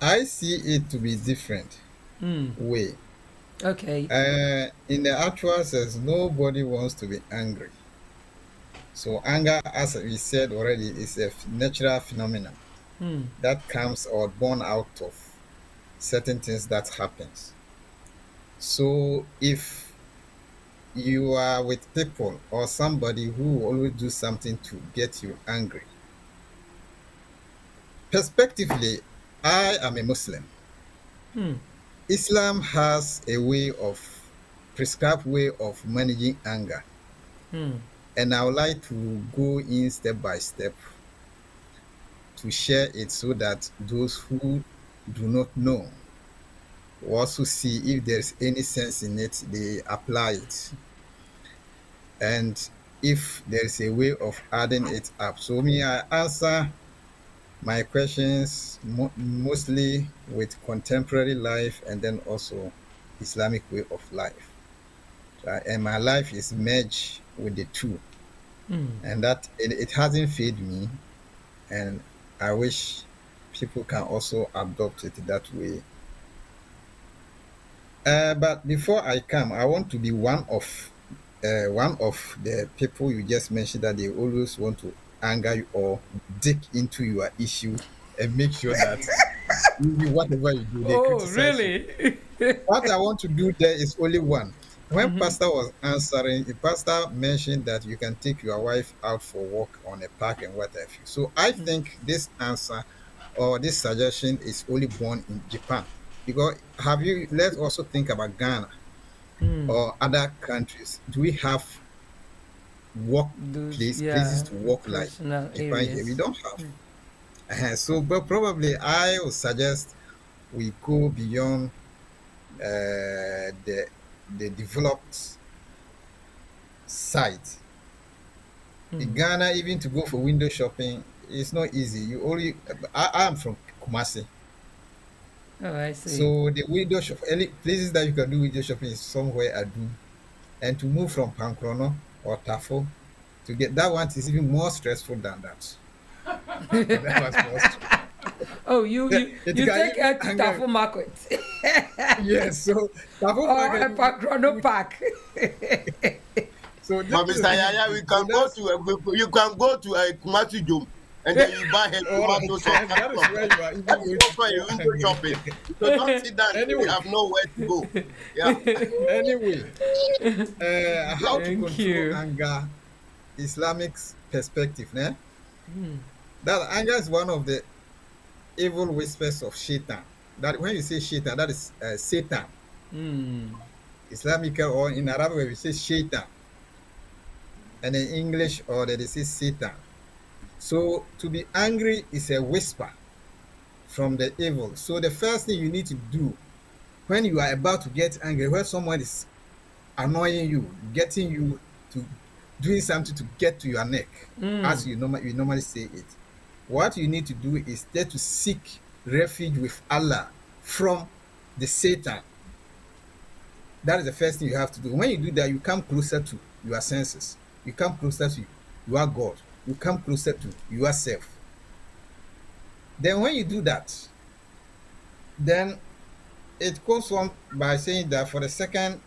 I see it to be different way. Okay. In the actual sense, nobody wants to be angry. So anger, as we said already, is a natural phenomenon that comes or born out of certain things that happens. So if you are with people or somebody who will always do something to get you angry, perspectively, I am a Muslim. Islam has a prescribed way of managing anger. And I would like to go in step by step to share it so that those who do not know will also see if there's any sense in it, they apply it. And if there's a way of adding it up. So me, I answer my questions mostly with contemporary life and then also Islamic way of life. And my life is merged with the two. And that it hasn't failed me, and I wish people can also adopt it that way. But before I come, I want to be one of the people you just mentioned that they always want to anger you or dig into your issue and make sure that whatever you do, they criticize you. Really? What I want to do there is only one. When Pastor was answering, the pastor mentioned that you can take your wife out for a walk on a park and what have you. So I think this answer or this suggestion is only born in Japan. Because let's also think about Ghana or other countries. Do we have places to walk like Japan here? We don't have. So, but probably I would suggest we go beyond the developed side. In Ghana, even to go for window shopping, it's not easy. I am from Kumasi. Oh, I see. So the window shop, any places that you can do window shopping is somewhere I do. And to move from Pankrono or Tafo to get that one is even more stressful than that. That was more stressful. Oh, you take her to Tafo Market. Yes, so Tafo Market. Or Pankrono Park. So but Mr. Yaya, you can go to a Kumasi Jom and then you buy her tomatoes. That is where you are even going you window shopping. So don't sit down. Anyway. You have nowhere to go. Yeah. Anyway, how to control anger, Islamic perspective, né? That anger is one of the evil whispers of Shaitan. That when you say Shaitan, that is Satan. Islamic or in Arabic we say Shaitan, and in English or they say Satan. So to be angry is a whisper from the evil. So the first thing you need to do when you are about to get angry, when someone is annoying you, getting you to doing something to get to your neck, as you normally say it, what you need to do is to seek refuge with Allah from the Satan. That is the first thing you have to do. When you do that, you come closer to your senses. You come closer to your God. You come closer to yourself. Then when you do that, then it goes on by saying that for the second,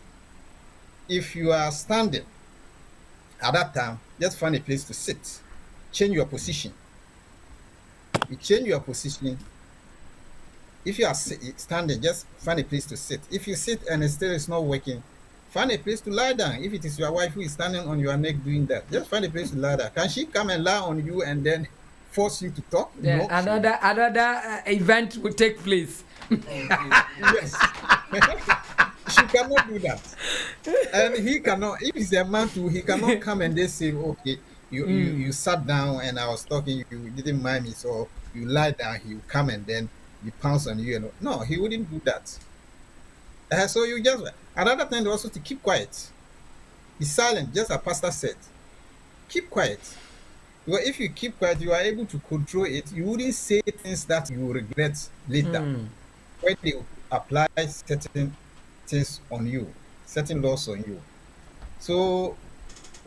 if you are standing at that time, just find a place to sit. Change your position. You change your position. If you are standing, just find a place to sit. If you sit and it still is not working, Find a place to lie down. If it is your wife who is standing on your neck doing that, just find a place to lie down. Can she come and lie on you and then force you to talk? Yeah, No. another event will take place. Yes. She cannot do that. And he cannot, if he's a man too, he cannot come and they say, okay, you sat down and I was talking, you didn't mind me, so you lie down, he will come and then he pounce on you. No, he wouldn't do that. So you just, another thing also to keep quiet. Be silent, just as Pastor said. Keep quiet. Because if you keep quiet, you are able to control it. You wouldn't say things that you will regret later. When they apply certain things on you, certain laws on you. So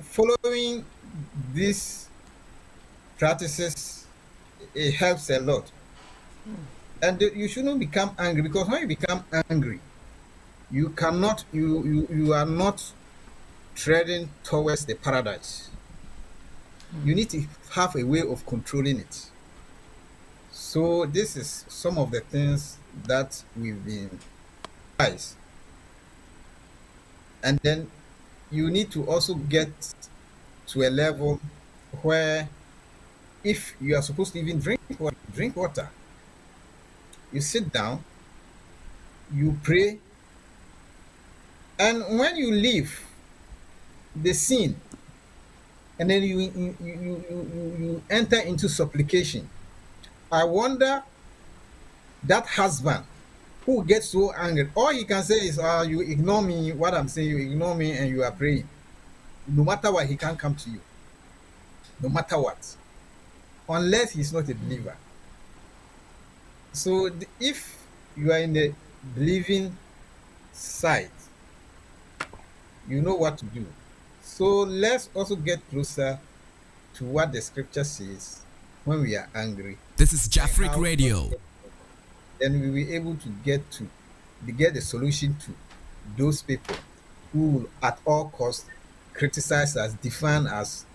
following these practices, it helps a lot. And you shouldn't become angry, because when you become angry, you cannot, you are not treading towards the paradise. You need to have a way of controlling it. So this is some of the things that we've been advised. And then you need to also get to a level where if you are supposed to even drink water, you sit down, you pray, and when you leave the scene, and then you enter into supplication. I wonder that husband who gets so angry, all he can say is, you ignore me, what I'm saying, you ignore me, and you are praying. No matter what, he can't come to you. No matter what. Unless he's not a believer. So if you are in the believing side, you know what to do. So let's also get closer to what the scripture says when we are angry. This is Jafric Radio. Then we will be able to get the solution to those people who will at all costs criticize us, defame us,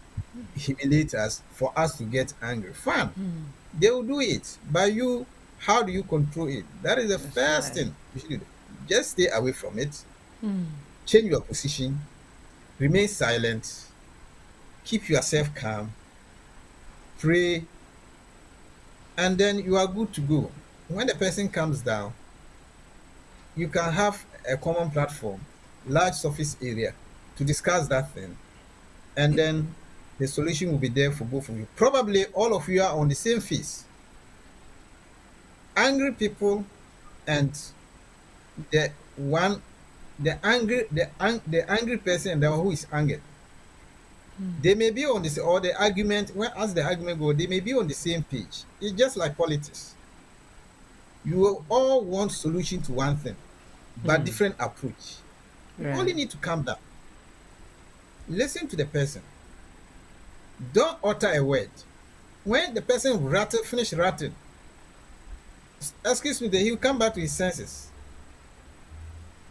humiliate us for us to get angry. Fine. They will do it. But you, how do you control it? That is the first thing you should do. Just stay away from it. Change your position. Remain silent. Keep yourself calm. Pray. And then you are good to go. When the person comes down, you can have a common platform, large surface area to discuss that thing. And then the solution will be there for both of you. Probably all of you are on the same phase. Angry people and the angry person and the one who is angered. They may be on this, or the argument, as the argument goes, they may be on the same page. It's just like politics. You all want solution to one thing, but different approach. You only need to calm down. Listen to the person. Don't utter a word. When the person finish ratting, excuse me, then he'll come back to his senses.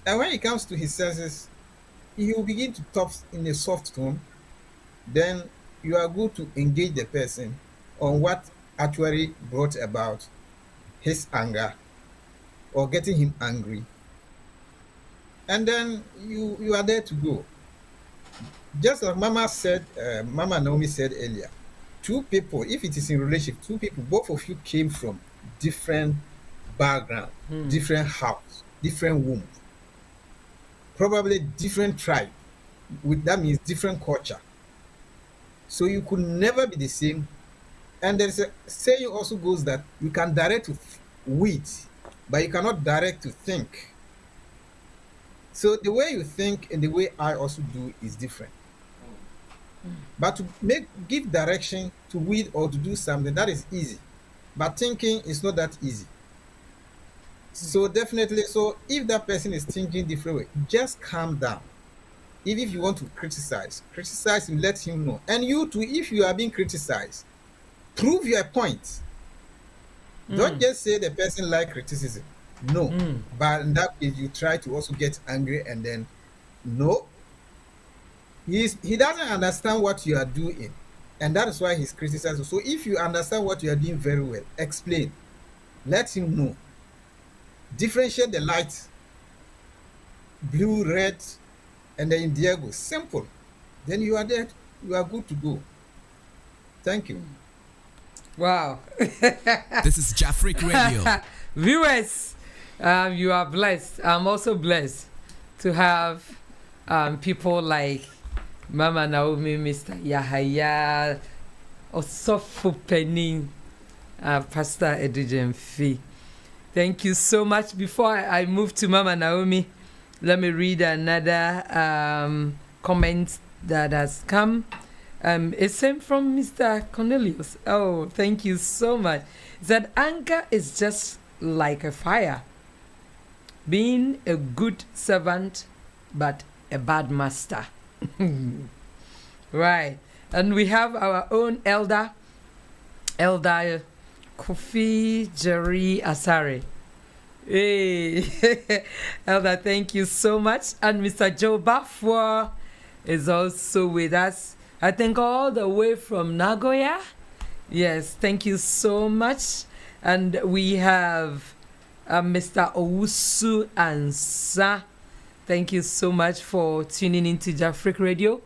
And when he comes to his senses, he will begin to talk in a soft tone. Then you are good to engage the person on what actually brought about his anger or getting him angry. And then you are there to go. Just like Mama Naomi said earlier, two people, if it is in relationship, two people, both of you came from different background, different house, different womb, probably different tribe. That means different culture. So you could never be the same. And there is a saying also goes that you can direct to weed, but you cannot direct to think. So the way you think and the way I also do is different. But to give direction to weed or to do something, that is easy. But thinking is not that easy. So definitely, so if that person is thinking different way, just calm down. Even if you want to criticize and let him know. And you too, if you are being criticized, prove your point. Don't just say the person like criticism. No. But in that case, you try to also get angry and then, no. He doesn't understand what you are doing. And that is why he's criticizing. So if you understand what you are doing very well, explain. Let him know. Differentiate the light, blue, red, and then Diego, simple. Then you are dead. You are good to go. Thank you. Wow. This is Jafric Radio. Viewers, you are blessed. I'm also blessed to have people like Mama Naomi, Mr. Yahaya, Osofu Penny, Pastor Edijem Fee. Thank you so much. Before I move to Mama Naomi, let me read another comment that has come. It's same from Mr. Cornelius. Oh, thank you so much. He said, anger is just like a fire. Being a good servant, but a bad master. Right. And we have our own elder Kofi Jerry Asare. Hey, Elder, thank you so much. And Mr. Joe Bafwa is also with us. I think all the way from Nagoya. Yes, thank you so much. And we have Mr. Owusu Ansa. Thank you so much for tuning into Jafric Radio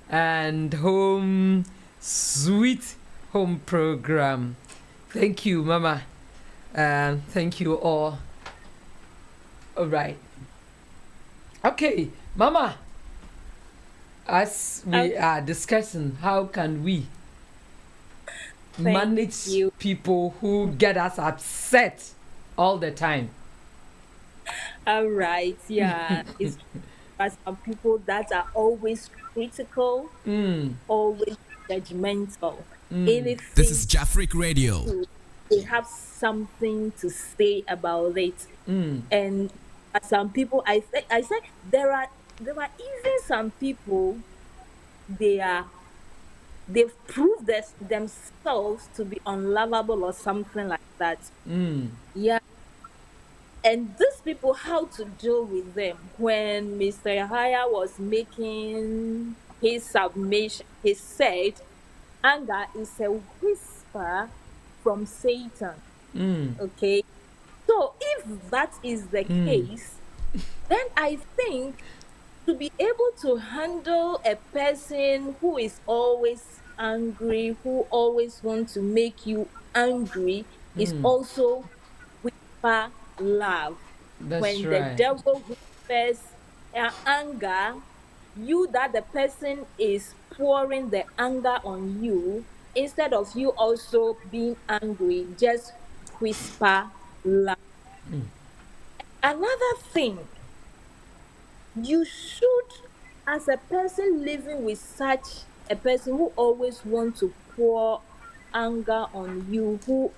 and Home Sweet Home Program. Thank you, Mama. Thank you all. All right. Okay, Mama. As we are discussing, how can we manage people who get us upset all the time? All right, yeah. It's some people that are always critical, always judgmental. Anything This is Jafric Radio. they have something to say about it. And some people, I said there are even some people, they've proved themselves to be unlovable or something like that. Yeah. And these people, how to deal with them? When Mr. Yahaya was making his submission, he said, anger is a whisper from Satan. Okay? So if that is the case, then I think to be able to handle a person who is always angry, who always wants to make you angry, is also whisper love. That's when right. the devil whispers anger, you that the person is pouring the anger on you, instead of you also being angry, just whisper love. Another thing, you should, as a person living with such a person who always wants to pour anger on you, who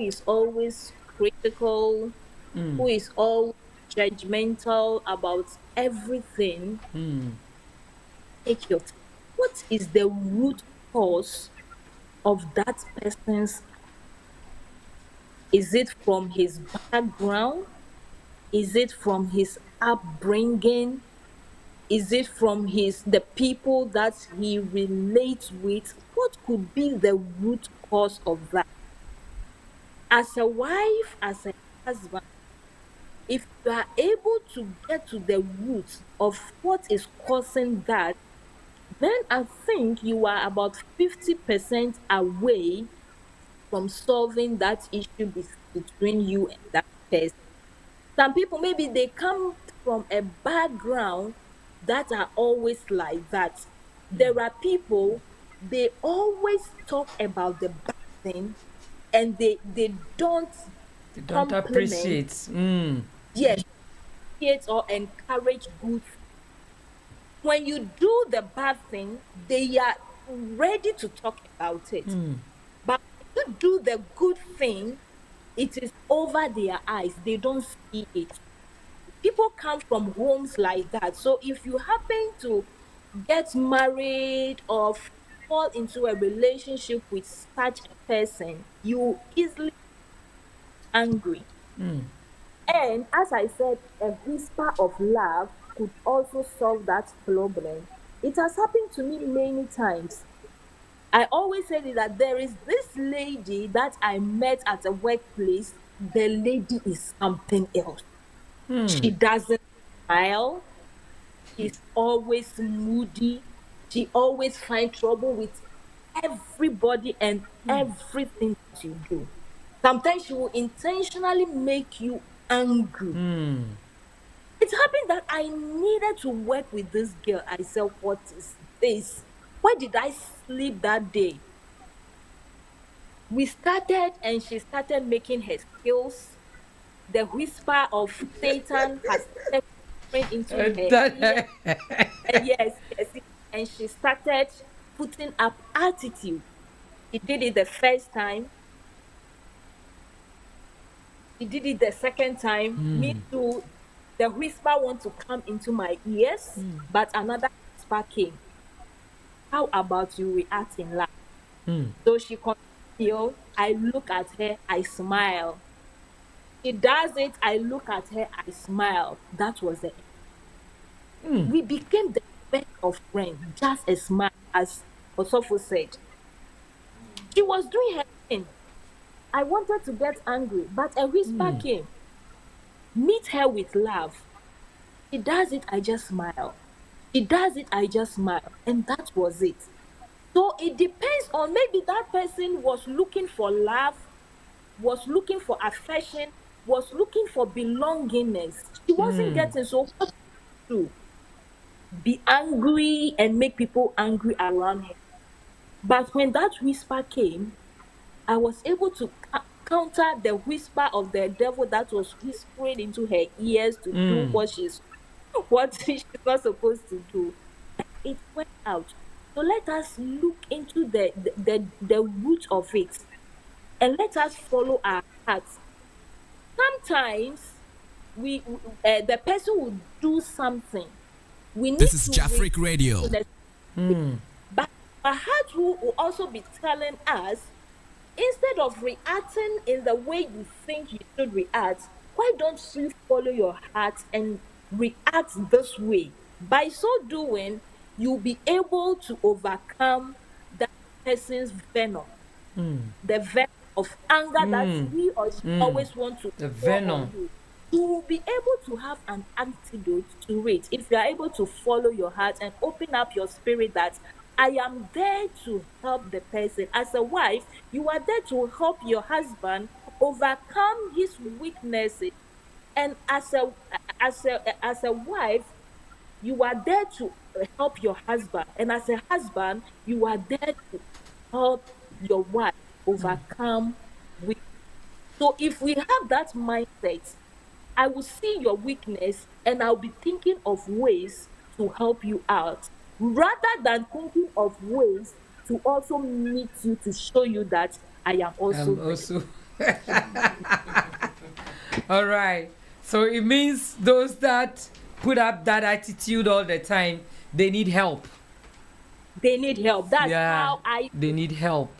is always critical, who is always judgmental about everything, take your time. What is the root cause of that person's? Is it from his background? Is it from his upbringing? Is it from the people that he relates with? What could be the root cause of that? As a wife, as a husband, if you are able to get to the root of what is causing that, then I think you are about 50% away from solving that issue between you and that person. Some people, maybe they come from a background that are always like that. There are people, they always talk about the bad thing, and they don't appreciate. Yes, appreciate or encourage good. When you do the bad thing, they are ready to talk about it. But when you do the good thing, it is over their eyes. They don't see it. People come from homes like that. So if you happen to get married or fall into a relationship with such a person, you easily angry. And as I said, a whisper of love could also solve that problem. It has happened to me many times. I always say that there is this lady that I met at a workplace. The lady is something else. She doesn't smile. She's always moody. She always finds trouble with everybody and everything that you do. Sometimes she will intentionally make you angry. It happened that I needed to work with this girl. I said, what is this? Where did I sleep that day? We started and she started making her skills. The whisper of Satan has stepped into her ear. And yes, and she started putting up attitude. She did it the first time. She did it the second time. Me too. The whisper want to come into my ears, but another whisper came. How about you react in life? So she continued. I look at her, I smile. She does it, I look at her, I smile. That was it. We became the best of friends, just a smile, as Osofo said. She was doing her thing. I wanted to get angry, but a whisper came. Meet her with love. She does it, I just smile. She does it, I just smile. And that was it. So it depends on, maybe that person was looking for love, was looking for affection, was looking for belongingness. She wasn't getting, so what to be angry and make people angry around her. But when that whisper came, I was able to counter the whisper of the devil that was whispering into her ears to do what she's not supposed to do. It went out. So let us look into the root of it, and let us follow our hearts. Sometimes the person will do something. We need This is to Jafric Radio. But our heart will also be telling us, instead of reacting in the way you think you should react, why don't you follow your heart and react this way? By so doing, you'll be able to overcome that person's venom. The venom of anger that he or she always want to The pour venom. on you. You will be able to have an antidote to it if you are able to follow your heart and open up your spirit that I am there to help the person. As a wife, you are there to help your husband overcome his weaknesses. And as a wife, you are there to help your husband. And as a husband, you are there to help your wife overcome weakness. So if we have that mindset, I will see your weakness and I'll be thinking of ways to help you out, rather than thinking of ways to also meet you to show you that I am also. All right. So it means those that put up that attitude all the time, they need help. They need help. That's how They need help.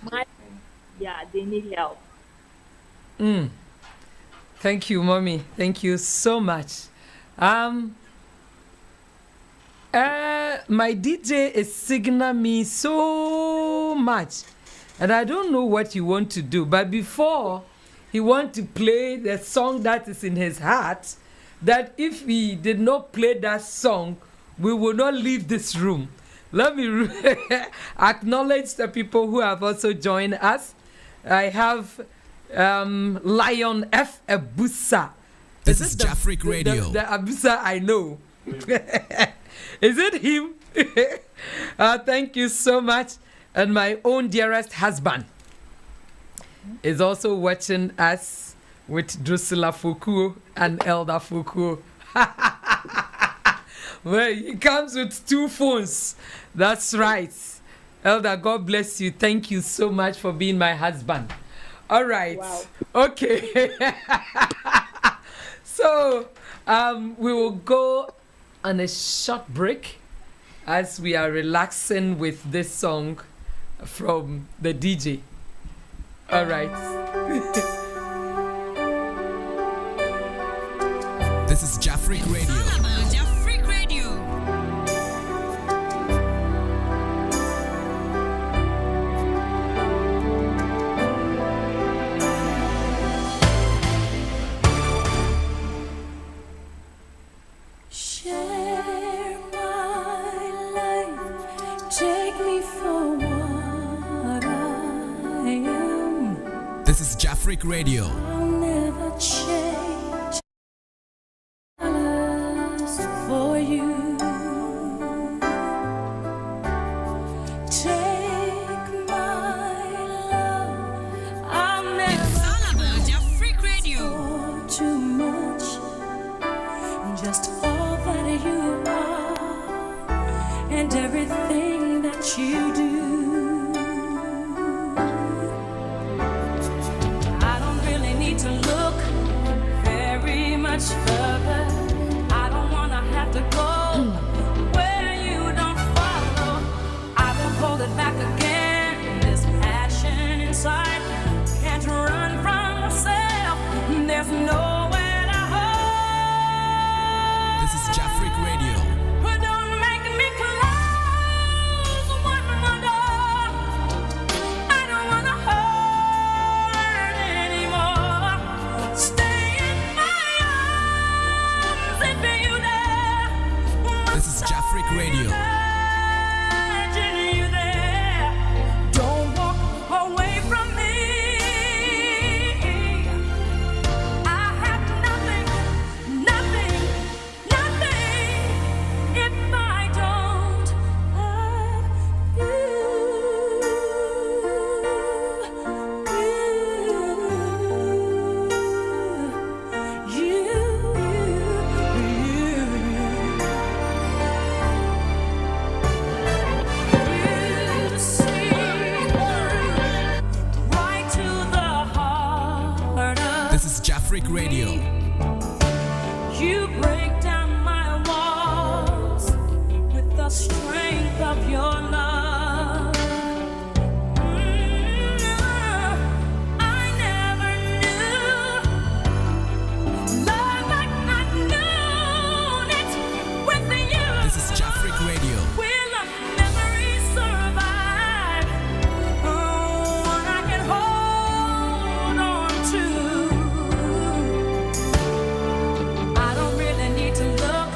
They need help. Thank you, mommy. Thank you so much. My DJ is signaling me so much, and I don't know what you want to do. But before he want to play the song that is in his heart, that if he did not play that song, we will not leave this room. Let me acknowledge the people who have also joined us. I have Lion F. Abusa. This is Jafric Radio. The Abusa I know. Is it him? Thank you so much. And my own dearest husband is also watching us with Drusilla Fuku and Elder Fuku. Well, he comes with 2 phones. That's right. Elder, God bless you. Thank you so much for being my husband. All right. Wow. Okay. So we will go on a short break as we are relaxing with this song from the DJ. All right. This is Jafric Radio. Jafric Radio. Share my This is Jafric Radio. I'll never change colors for you. Take my love. I'll never. It's all about Jafric Radio. Too much. Just all that you are and everything that you do. To look very much further. I don't wanna have to go where you don't follow. I won't hold it back again. This passion inside can't run from myself. There's nowhere to hide. This is Jafric Radio. Don't make me close one more door. I don't wanna hurt anymore. Stay in my arms if you dare. This is Jafric Radio. Imagine you there. Don't walk away from me. I have nothing, nothing, nothing if I don't have you see right to the heart of. This is Jafric Radio. You break down my walls with the strength of your love. I never knew love like I knew it with you. This is Jafric Radio. Will a memory survive? One I can hold on to. I don't really need to look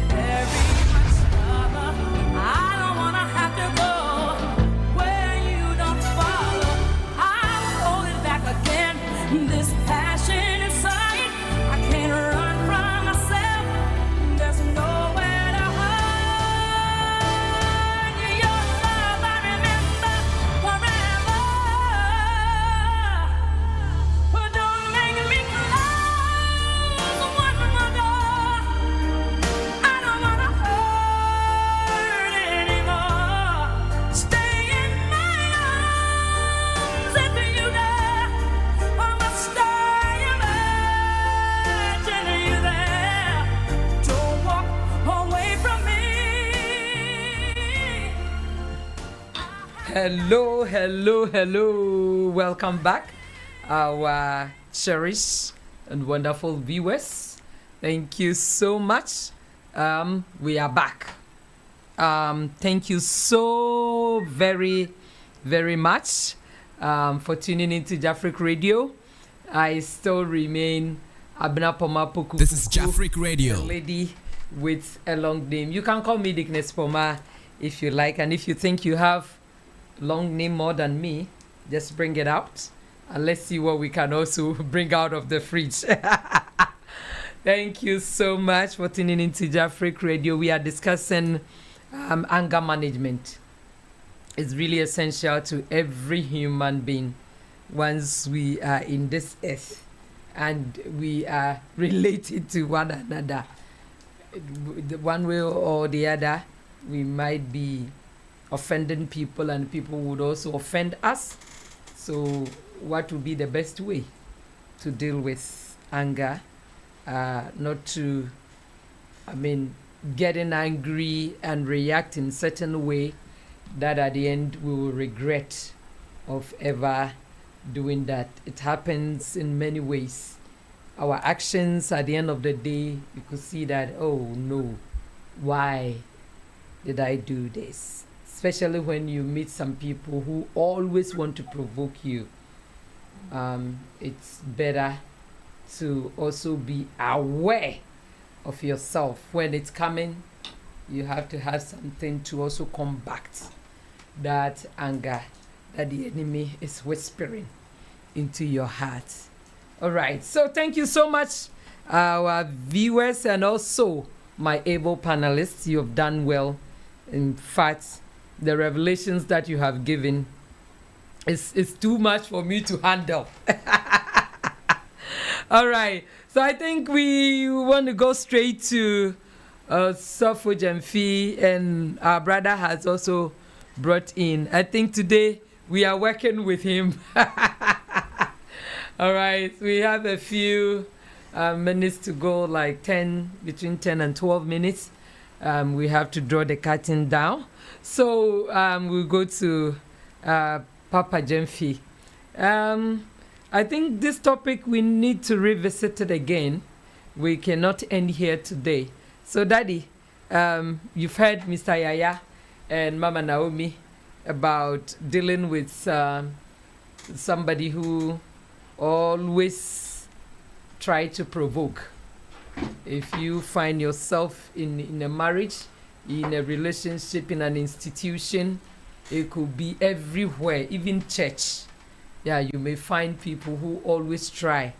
very much further. I don't wanna have to go where you don't follow. I will hold it back again. This passion inside, I can't run from myself. There's nowhere to hide. Your love I remember forever. But don't make me close one more door. I don't wanna hurt anymore. Stay in my arms if you dare. I must stay imagine you there. Don't walk away from me. Hello, hello, hello. Welcome back, our cherished and wonderful viewers. Thank you so much. We are back. Thank you so very, very much for tuning into Jafric Radio. I still remain Abna Poma Poku. This is Jafric Radio. A lady with a long name. You can call me Dickness Poma if you like, and if you think you have long name more than me, just bring it out and let's see what we can also bring out of the fridge. Thank you so much for tuning into Jafric Radio. We are discussing anger management. It's really essential to every human being once we are in this earth and we are related to one another. One way or the other, we might be offending people and people would also offend us. So what would be the best way to deal with anger? Not to, getting angry and react in certain way that at the end we will regret of ever doing that. It happens in many ways. Our actions at the end of the day, you could see that, oh no, why did I do this? Especially when you meet some people who always want to provoke you. It's better to also be aware of yourself. When it's coming, you have to have something to also combat that anger that the enemy is whispering into your heart. All right. So thank you so much, our viewers, and also my able panelists. You have done well. In fact, the revelations that you have given is too much for me to handle. All right. So I think we want to go straight to Sopho Jamfi, and our brother has also brought in. I think today we are working with him. All right. We have a few minutes to go, like between 10 and 12 minutes. We have to draw the curtain down. So we'll go to Papa Jamfi. I think this topic, we need to revisit it again. We cannot end here today. So, Daddy, you've heard Mr. Yaya and Mama Naomi about dealing with somebody who always try to provoke. If you find yourself in a marriage, in a relationship, in an institution, it could be everywhere, even church. Yeah, you may find people who always try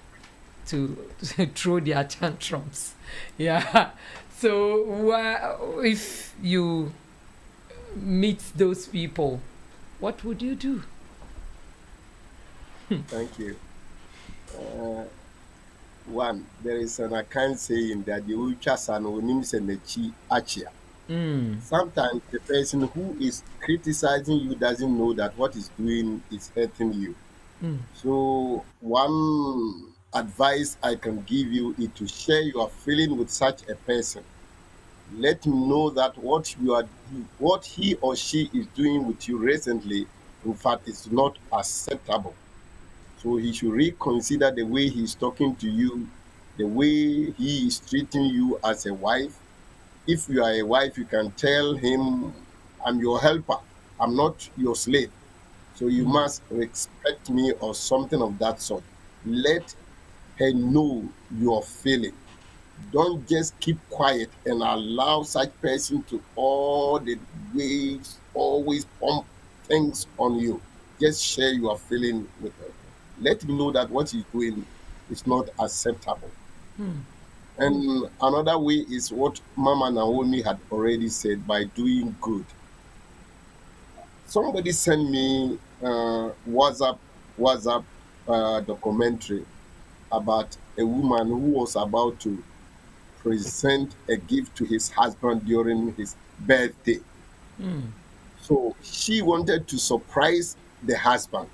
to throw their tantrums. Yeah. So if you meet those people, what would you do? Thank you. One, there is an account saying that the Uchasan Unims and the Chi Achia. Sometimes the person who is criticizing you doesn't know that what he's doing is hurting you. So one advice I can give you is to share your feeling with such a person. Let him know that what he or she is doing with you recently, in fact, is not acceptable. So he should reconsider the way he's talking to you, the way he is treating you as a wife. If you are a wife, you can tell him, I'm your helper, I'm not your slave. So you must respect me, or something of that sort. Let her know your feeling. Don't just keep quiet and allow such person to all the ways always pump things on you. Just share your feeling with her. Let him know that what he's doing is not acceptable. And another way is what Mama Naomi had already said, by doing good. Somebody sent me WhatsApp documentary about a woman who was about to present a gift to his husband during his birthday. So she wanted to surprise the husband.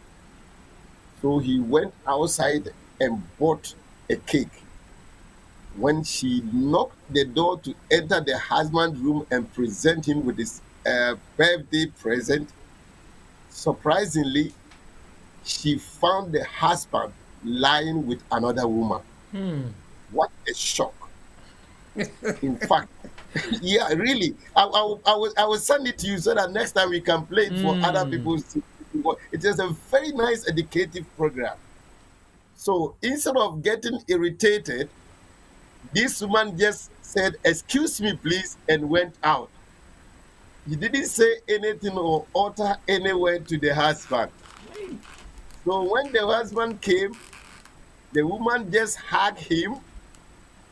So he went outside and bought a cake. When she knocked the door to enter the husband's room and present him with his birthday present, surprisingly, she found the husband lying with another woman. What a shock. In fact, yeah, really. I will send it to you so that next time we can play it for other people. It is a very nice educative program. So instead of getting irritated, this woman just said, "Excuse me, please," and went out. He didn't say anything or utter any word to the husband. So when the husband came, the woman just hugged him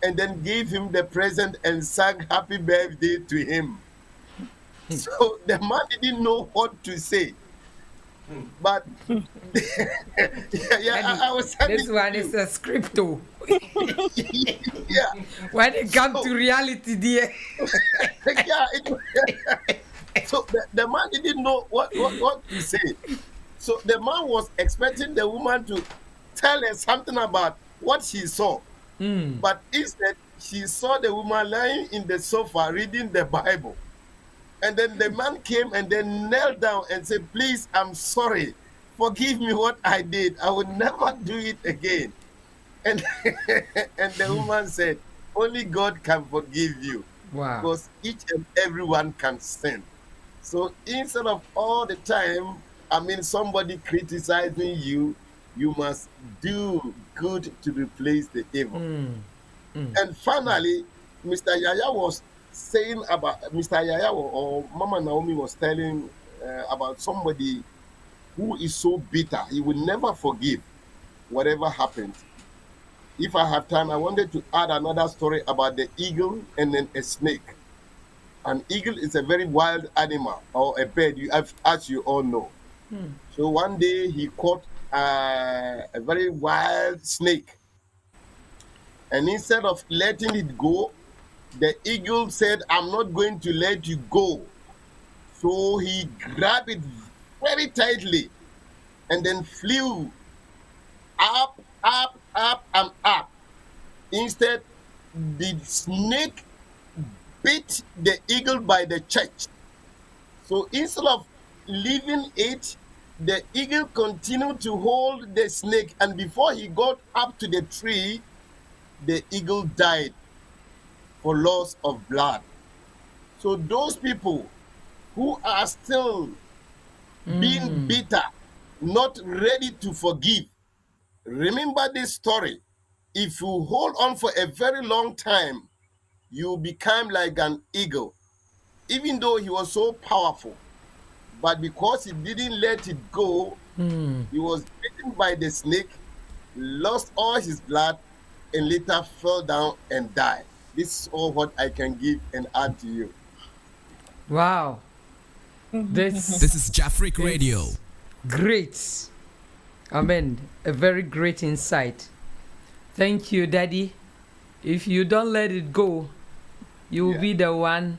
and then gave him the present and sang happy birthday to him. So the man didn't know what to say. But I was this one is a scripto. Yeah. When it comes to reality, dear. Yeah. So the man didn't know what to say. So the man was expecting the woman to tell her something about what she saw. But instead, she saw the woman lying in the sofa reading the Bible. And then the man came and then knelt down and said, "Please, I'm sorry. Forgive me what I did. I will never do it again." And the woman said, "Only God can forgive you." Wow. Because each and everyone can sin. So instead of all the time, somebody criticizing you, you must do good to replace the evil. And finally, Mr. Yaya was saying about or Mama Naomi was telling about somebody who is so bitter, he will never forgive. whatever happens. If I have time, I wanted to add another story about the eagle and then a snake. An eagle is a very wild animal or a bird, as you all know. So one day he caught a very wild snake, and instead of letting it go, the eagle said, "I'm not going to let you go." So he grabbed it very tightly and then flew up, up, up, and up. Instead, the snake bit the eagle by the chest. So instead of leaving it, the eagle continued to hold the snake, and before he got up to the tree, the eagle died for loss of blood. So those people who are still being bitter, not ready to forgive, remember this story. If you hold on for a very long time, you become like an eagle. Even though he was so powerful, but because he didn't let it go, he was bitten by the snake, lost all his blood, and later fell down and died. This is all what I can give and add to you. Wow. This is Jafric Radio. Great. Amen. A very great insight. Thank you, Daddy. If you don't let it go, you will be the one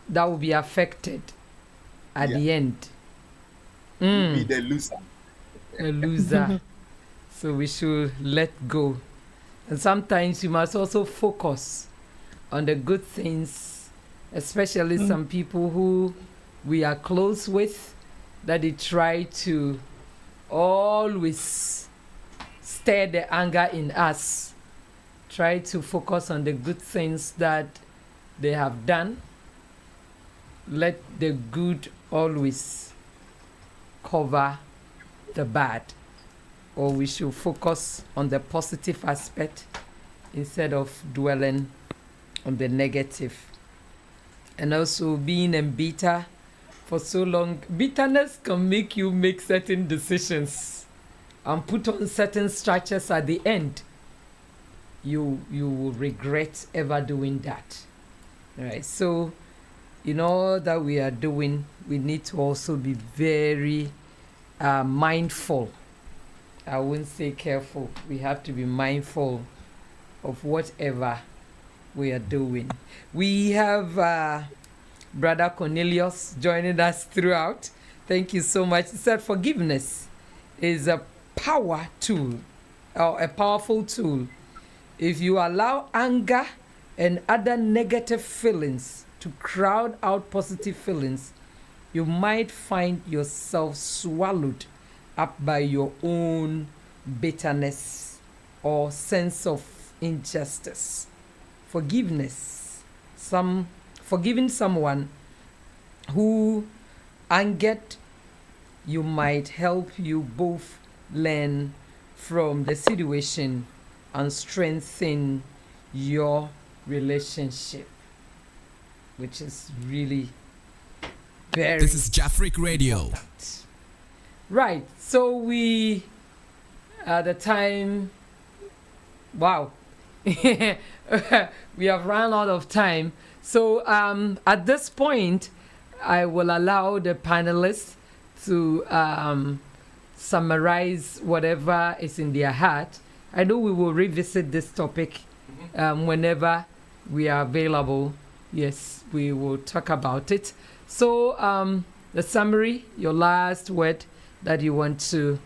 that will be affected at the end. You'll be the loser. A loser. So we should let go. And sometimes you must also focus on the good things, especially some people who we are close with, that they try to always stir the anger in us. Try to focus on the good things that they have done. Let the good always cover the bad. Or we should focus on the positive aspect instead of dwelling on the negative. And also being bitter for so long. Bitterness can make you make certain decisions and put on certain structures at the end. You will regret ever doing that. All right. So in all that we are doing, we need to also be very mindful. I wouldn't say careful. We have to be mindful of whatever we are doing. We have Brother Cornelius joining us throughout. Thank you so much. He said forgiveness is a power tool, or a powerful tool. If you allow anger and other negative feelings to crowd out positive feelings, you might find yourself swallowed up by your own bitterness or sense of injustice. Forgiving someone who angered you might help you both learn from the situation and strengthen your relationship, which is really very This is Jafric Radio. important. Right, so we at the time, wow, we have run out of time. So at this point, I will allow the panelists to summarize whatever is in their heart. I know we will revisit this topic whenever we are available. Yes, we will talk about it. So the summary, your last word that you want to,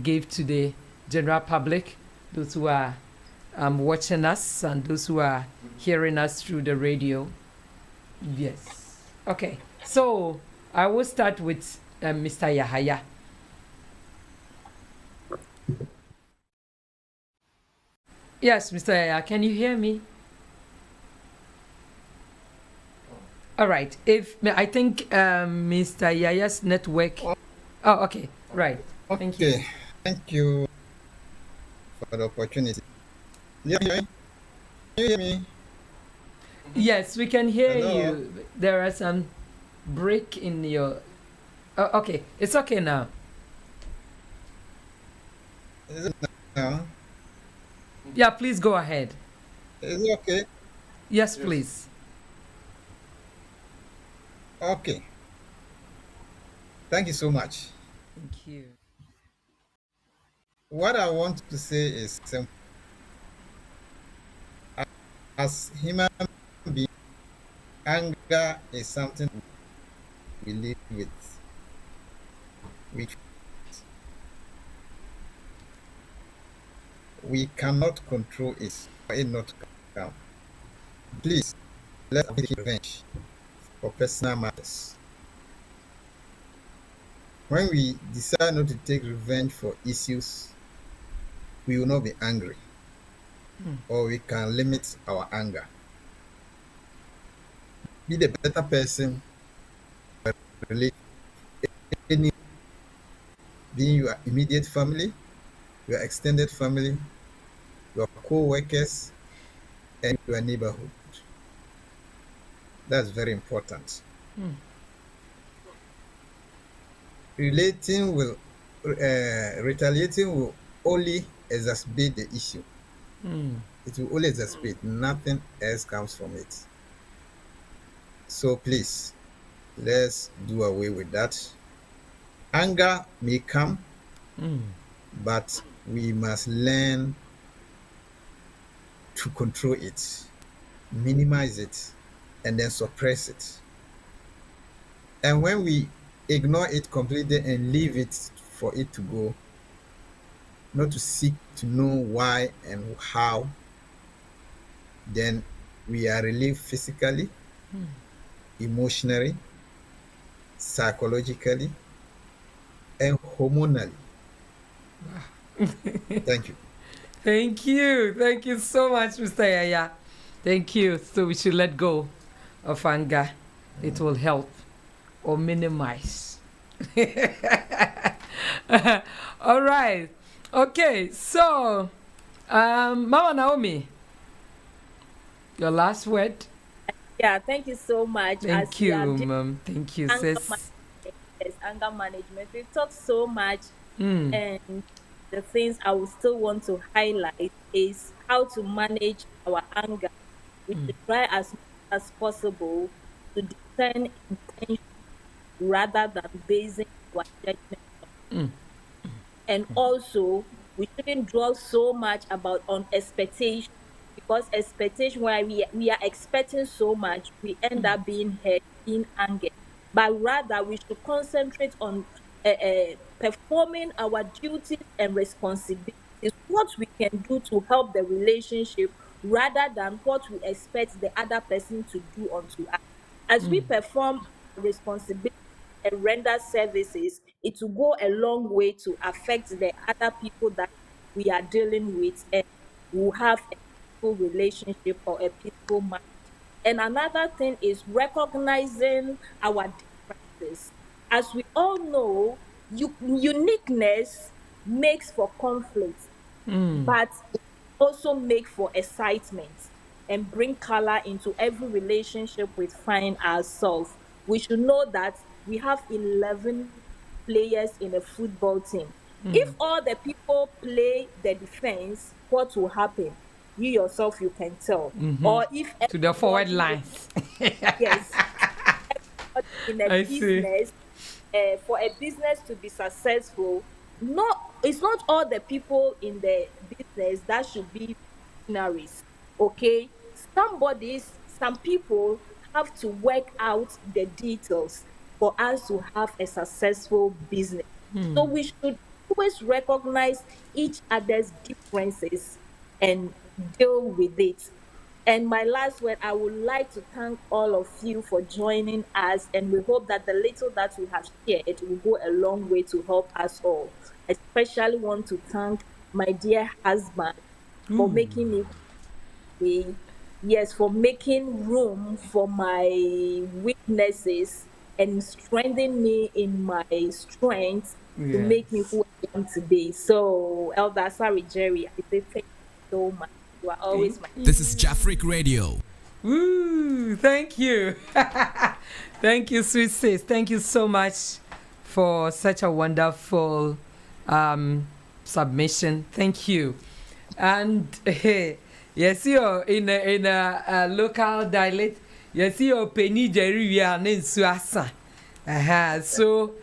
give to the general public, those who are watching us and those who are hearing us through the radio. Yes. Okay. So I will start with Mr. Yahaya. Yes, Mr. Yahaya, can you hear me? All right. I think Mr. Yaya's network. Oh, okay. Right. Thank you. Okay. Thank you for the opportunity. Yeah, can you hear me? Yes, we can hear Hello? you. There are some break in your. Oh, okay, it's okay now. Is it now? Yeah, please go ahead. Is it okay? Yes, please. Okay. Thank you so much. Thank you. What I want to say is simple. As human beings, anger is something we live with. We cannot control it for it not to come. Please, let's take revenge for personal matters. When we decide not to take revenge for issues, we will not be angry, or we can limit our anger. Be the better person, relate any, being your immediate family, your extended family, your co-workers, and your neighborhood. That's very important. Retaliating will only exacerbate the issue. It will only exacerbate. Nothing else comes from it. So please, let's do away with that. Anger may come, but we must learn to control it, minimize it, and then suppress it. And when we ignore it completely and leave it for it to go, not to seek to know why and how, then we are relieved physically, emotionally, psychologically, and hormonally. Thank you. Thank you. Thank you so much, Mr. Yaya. Thank you. So we should let go of anger. It will help or minimize. All right. Okay. So, Mama Naomi, your last word. Yeah, thank you so much. Thank you, Mom. Thank you, sis. Anger management. We've talked so much, and the things I would still want to highlight is how to manage our anger. We should try as much as possible to discern intention rather than basing our judgment on. And also, we shouldn't dwell so much on expectation, because expectation, where we are expecting so much, we end up being hurt, being angry. But rather, we should concentrate on performing our duties and responsibilities, what we can do to help the relationship, rather than what we expect the other person to do unto us. As we perform responsibilities and render services, it will go a long way to affect the other people that we are dealing with, and we'll have a peaceful relationship or a peaceful marriage. And another thing is recognizing our differences. As we all know, uniqueness makes for conflict, but also make for excitement and bring color into every relationship we find ourselves. We should know that we have 11 players in a football team. If all the people play the defense, what will happen? You yourself, you can tell. Or if To the forward lines. yes, in a I see. business, for a business to be successful, it's not all the people in the business that should be visionaries. Okay, some people have to work out the details for us to have a successful business. So we should always recognize each other's differences and deal with it. And my last word, I would like to thank all of you for joining us, and we hope that the little that we have shared will go a long way to help us all. I especially want to thank my dear husband for making for making room for my weaknesses and strengthening me in my strength to make me who I am today. So, Elder Sorry Jerry, I say thank you so much. You are always my. This is Jafric Radio. Woo! Thank you. Thank you, sweet sis. Thank you so much for such a wonderful submission. Thank you. And yes, you in a local dialect. Yes, you penny jerry and in suasa. So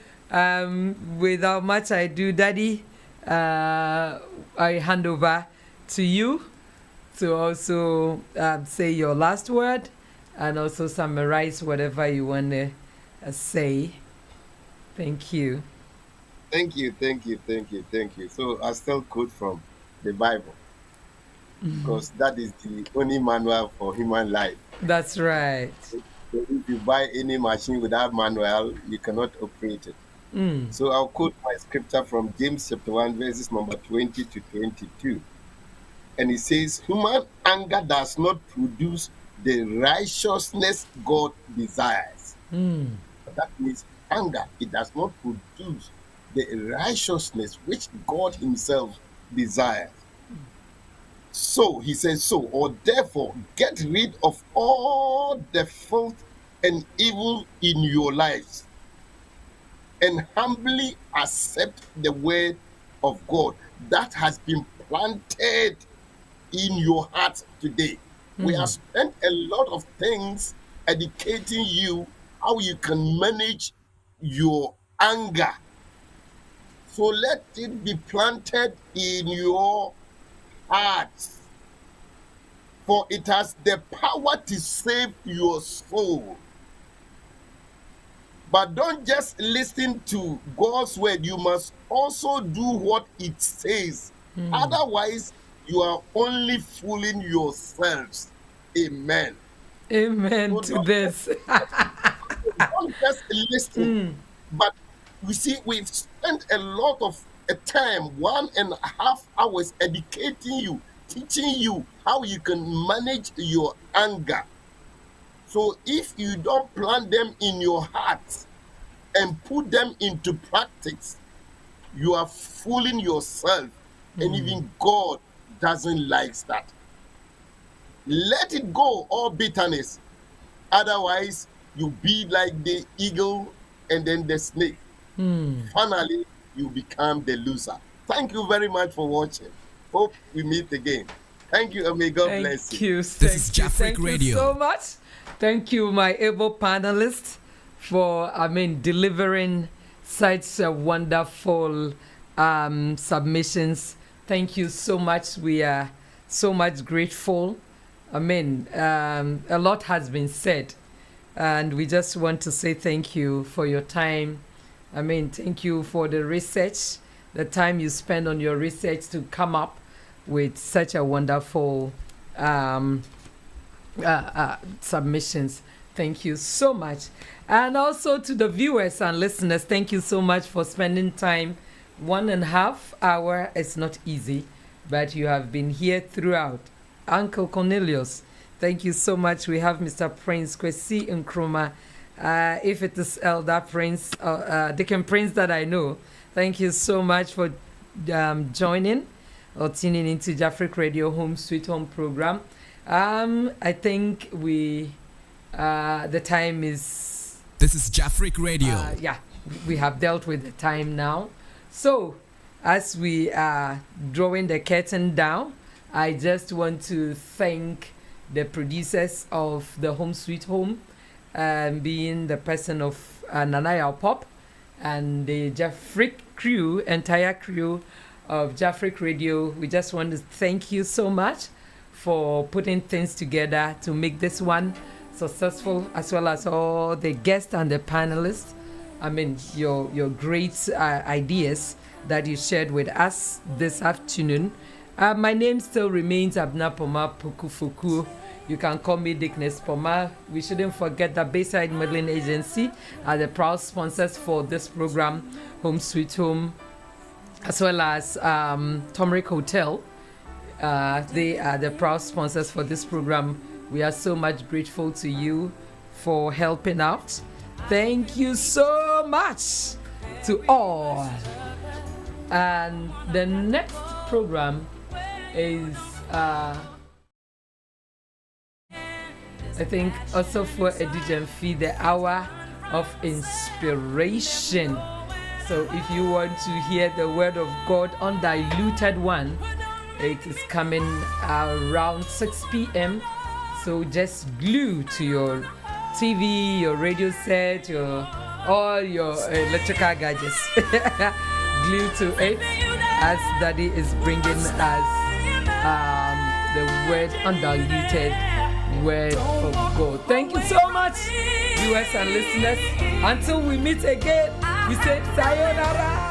without much ado, Daddy, I hand over to you to also say your last word and also summarize whatever you want to say. Thank you. Thank you. So I still quote from the Bible because that is the only manual for human life. That's right. So if you buy any machine without manual, you cannot operate it. So I'll quote my scripture from James chapter 1, verses number 20 to 22. And it says, human anger does not produce the righteousness God desires. That means anger, it does not produce the righteousness which God himself desires. So he says, or therefore get rid of all the filth and evil in your lives and humbly accept the word of God that has been planted in your heart today. We have spent a lot of things educating you how you can manage your anger. So let it be planted in your heart, for it has the power to save your soul. But don't just listen to God's word, you must also do what it says. Otherwise, you are only fooling yourselves. Amen. Amen to this. Don't just listen. But we see we've spent a lot of time, 1.5 hours, educating you, teaching you how you can manage your anger. So if you don't plant them in your heart and put them into practice, you are fooling yourself. And even God doesn't like that. Let it go, all bitterness. Otherwise, you be like the eagle and then the snake. Finally, you become the loser. Thank you very much for watching. Hope we meet again. Thank you, and may God bless you. This is Jafric Radio. Thank you so much. Thank you, my able panelists, for delivering such wonderful submissions. Thank you so much. We are so much grateful. A lot has been said, and we just want to say thank you for your time. Thank you for the research, the time you spend on your research to come up with such a wonderful submissions. Thank you so much. And also to the viewers and listeners, thank you so much for spending time. 1.5 hours is not easy, but you have been here throughout. Uncle Cornelius, thank you so much. We have Mr. Prince Kwesi Nkrumah. If it is Elder Prince, Deacon Prince that I know, thank you so much for joining or tuning into Jafric Radio Home Sweet Home program. I think the time is... This is Jafric Radio. We have dealt with the time now. So, as we are drawing the curtain down, I just want to thank the producers of the Home Sweet Home, being the person of Nanaya Pop and the Jafric crew, entire crew of Jafric Radio. We just want to thank you so much for putting things together to make this one successful, as well as all the guests and the panelists. Your great ideas that you shared with us this afternoon. My name still remains Abna Poma Pukufuku. You can call me Dickness Poma. We shouldn't forget that Bayside Modeling Agency are the proud sponsors for this program, Home Sweet Home, as well as Tomric Hotel. They are the proud sponsors for this program. We are so much grateful to you for helping out. Thank you so much to all. And the next program is I think also for Edigen Fee, the hour of inspiration. So if you want to hear the word of God, undiluted one, it is coming around 6 p.m. So just glue to your TV, your radio set, all your electrical gadgets. Glue to it as Daddy is bringing us the word, undiluted word of God. Thank you so much, viewers and listeners. Until we meet again, we say sayonara.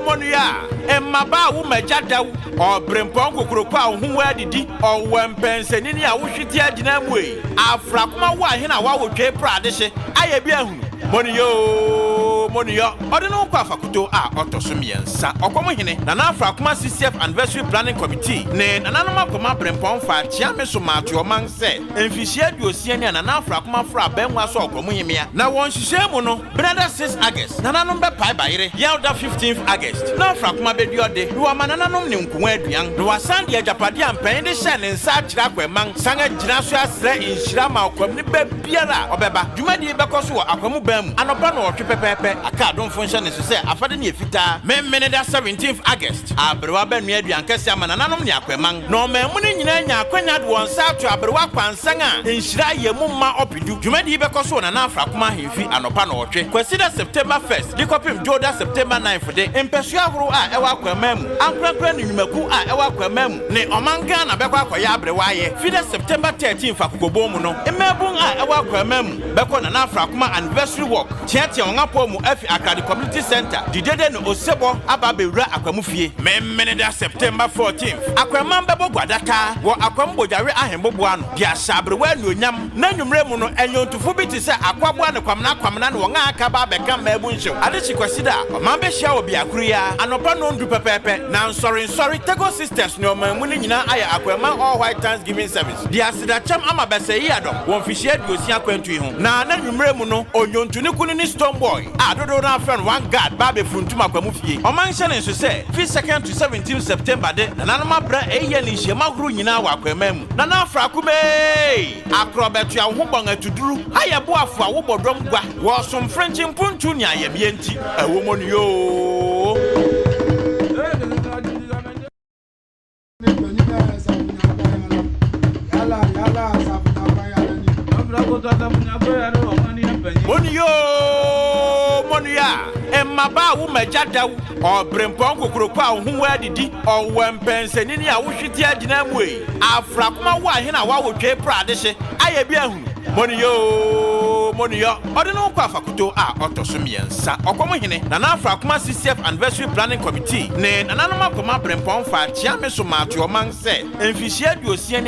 Monia, Maba Wumajada, or Brempongo Kropa, who were the or when Pennsylvania, Wushitia Dinamwe, Afrakma Wahina, Wawu J. Pradesh, I Monio, Odino Kwafakuto, Otosumians, Okomohine, Nana Frakma CCF Anniversary Planning Committee, Ne, Nanama Koma Brempon Fa, Chiamesoma to a man said, and Fisher Duosiania, Nana Frakma Fra Benwa so Komuhimia. Now one Shishamono, Brother 6 August, Nananumba Pai Baire, Yelda 15th August. Now Frakma Beduade, who are Mananum Nunkuedian, who are Sandia Japadian, Penny Shan and Sajrakwe Mang, Sanga Jinasua Sre in Shirama, Komnibe Biara, Obeba, Jumadi Bakosu, Akomubem, and Opano or Tripepe. A car don't function as you say, a father near Fita, men 17th August. A Braben Median Cassiaman and Anum Yaquemang, no man winning in Anya, Quenad one South to Abrawapan Sanga, in Shrai Mumma Opidu, Jumadi Bacoso and Afrakma Hifi and Opano, consider September 1st, the copy of Joda September 9th for the Impesua Ewa Quemem, Uncle Numeku Ewa Quemem, Ne Omangan Abekwa Yabre, Fida September 13th for Kubomono, Emebung Ewa Quemem, Bekon and Afrakma anniversary walk, Chiatia Ngapomu. Akadi Community Center, Didede no Osebo, Ababewura Akwamufie. Memmeneda September 14th. Akwamamba Bogwadaka, wo Akwambo Jare Ahembobuano. Dia Sabrewe no Nyam, na Numremu no enyo tufubi ti se Akwabwana kwamna no nga akaba beka mebunhyo. Ade chikwasida, Omambe hia obi akuria, anopa no ndu pepepe. Na sorry Tego Sisters no mamuni nyina aya Akwama all white Thanksgiving service. Dia sida cham ama bese yi adom. Won fihie duosia kwantu yi ho. Na Numremu no onyontuni kunu ni Stone Boy. Dodo na friend one God Babe Funtuma Kwamufie. Omanhye ne so say 2nd to 17th September de nananoma bra eye ni hyema huru nyina wa kwamam. Nana Afrakume akrobetu ya ho bon atuduru. Aye boafo a wo bodom gwa. Wo som French mpuntu nya yemye nti. Ewo yo. Monia, Maba Wumajada, or Brempongo Kropa, who were the or when Pennsylvania Wushitia Dinamwe, Afrakma Wahina Wawu J. Pradesh, I Monio, Odino Kwafakuto, Otosumians, Okomohine, Nana Frakma CCF Anniversary Planning Committee, Ne, Nanama Koma Brempon Fa, Chiamesoma to a man said, and Fisher Duosian.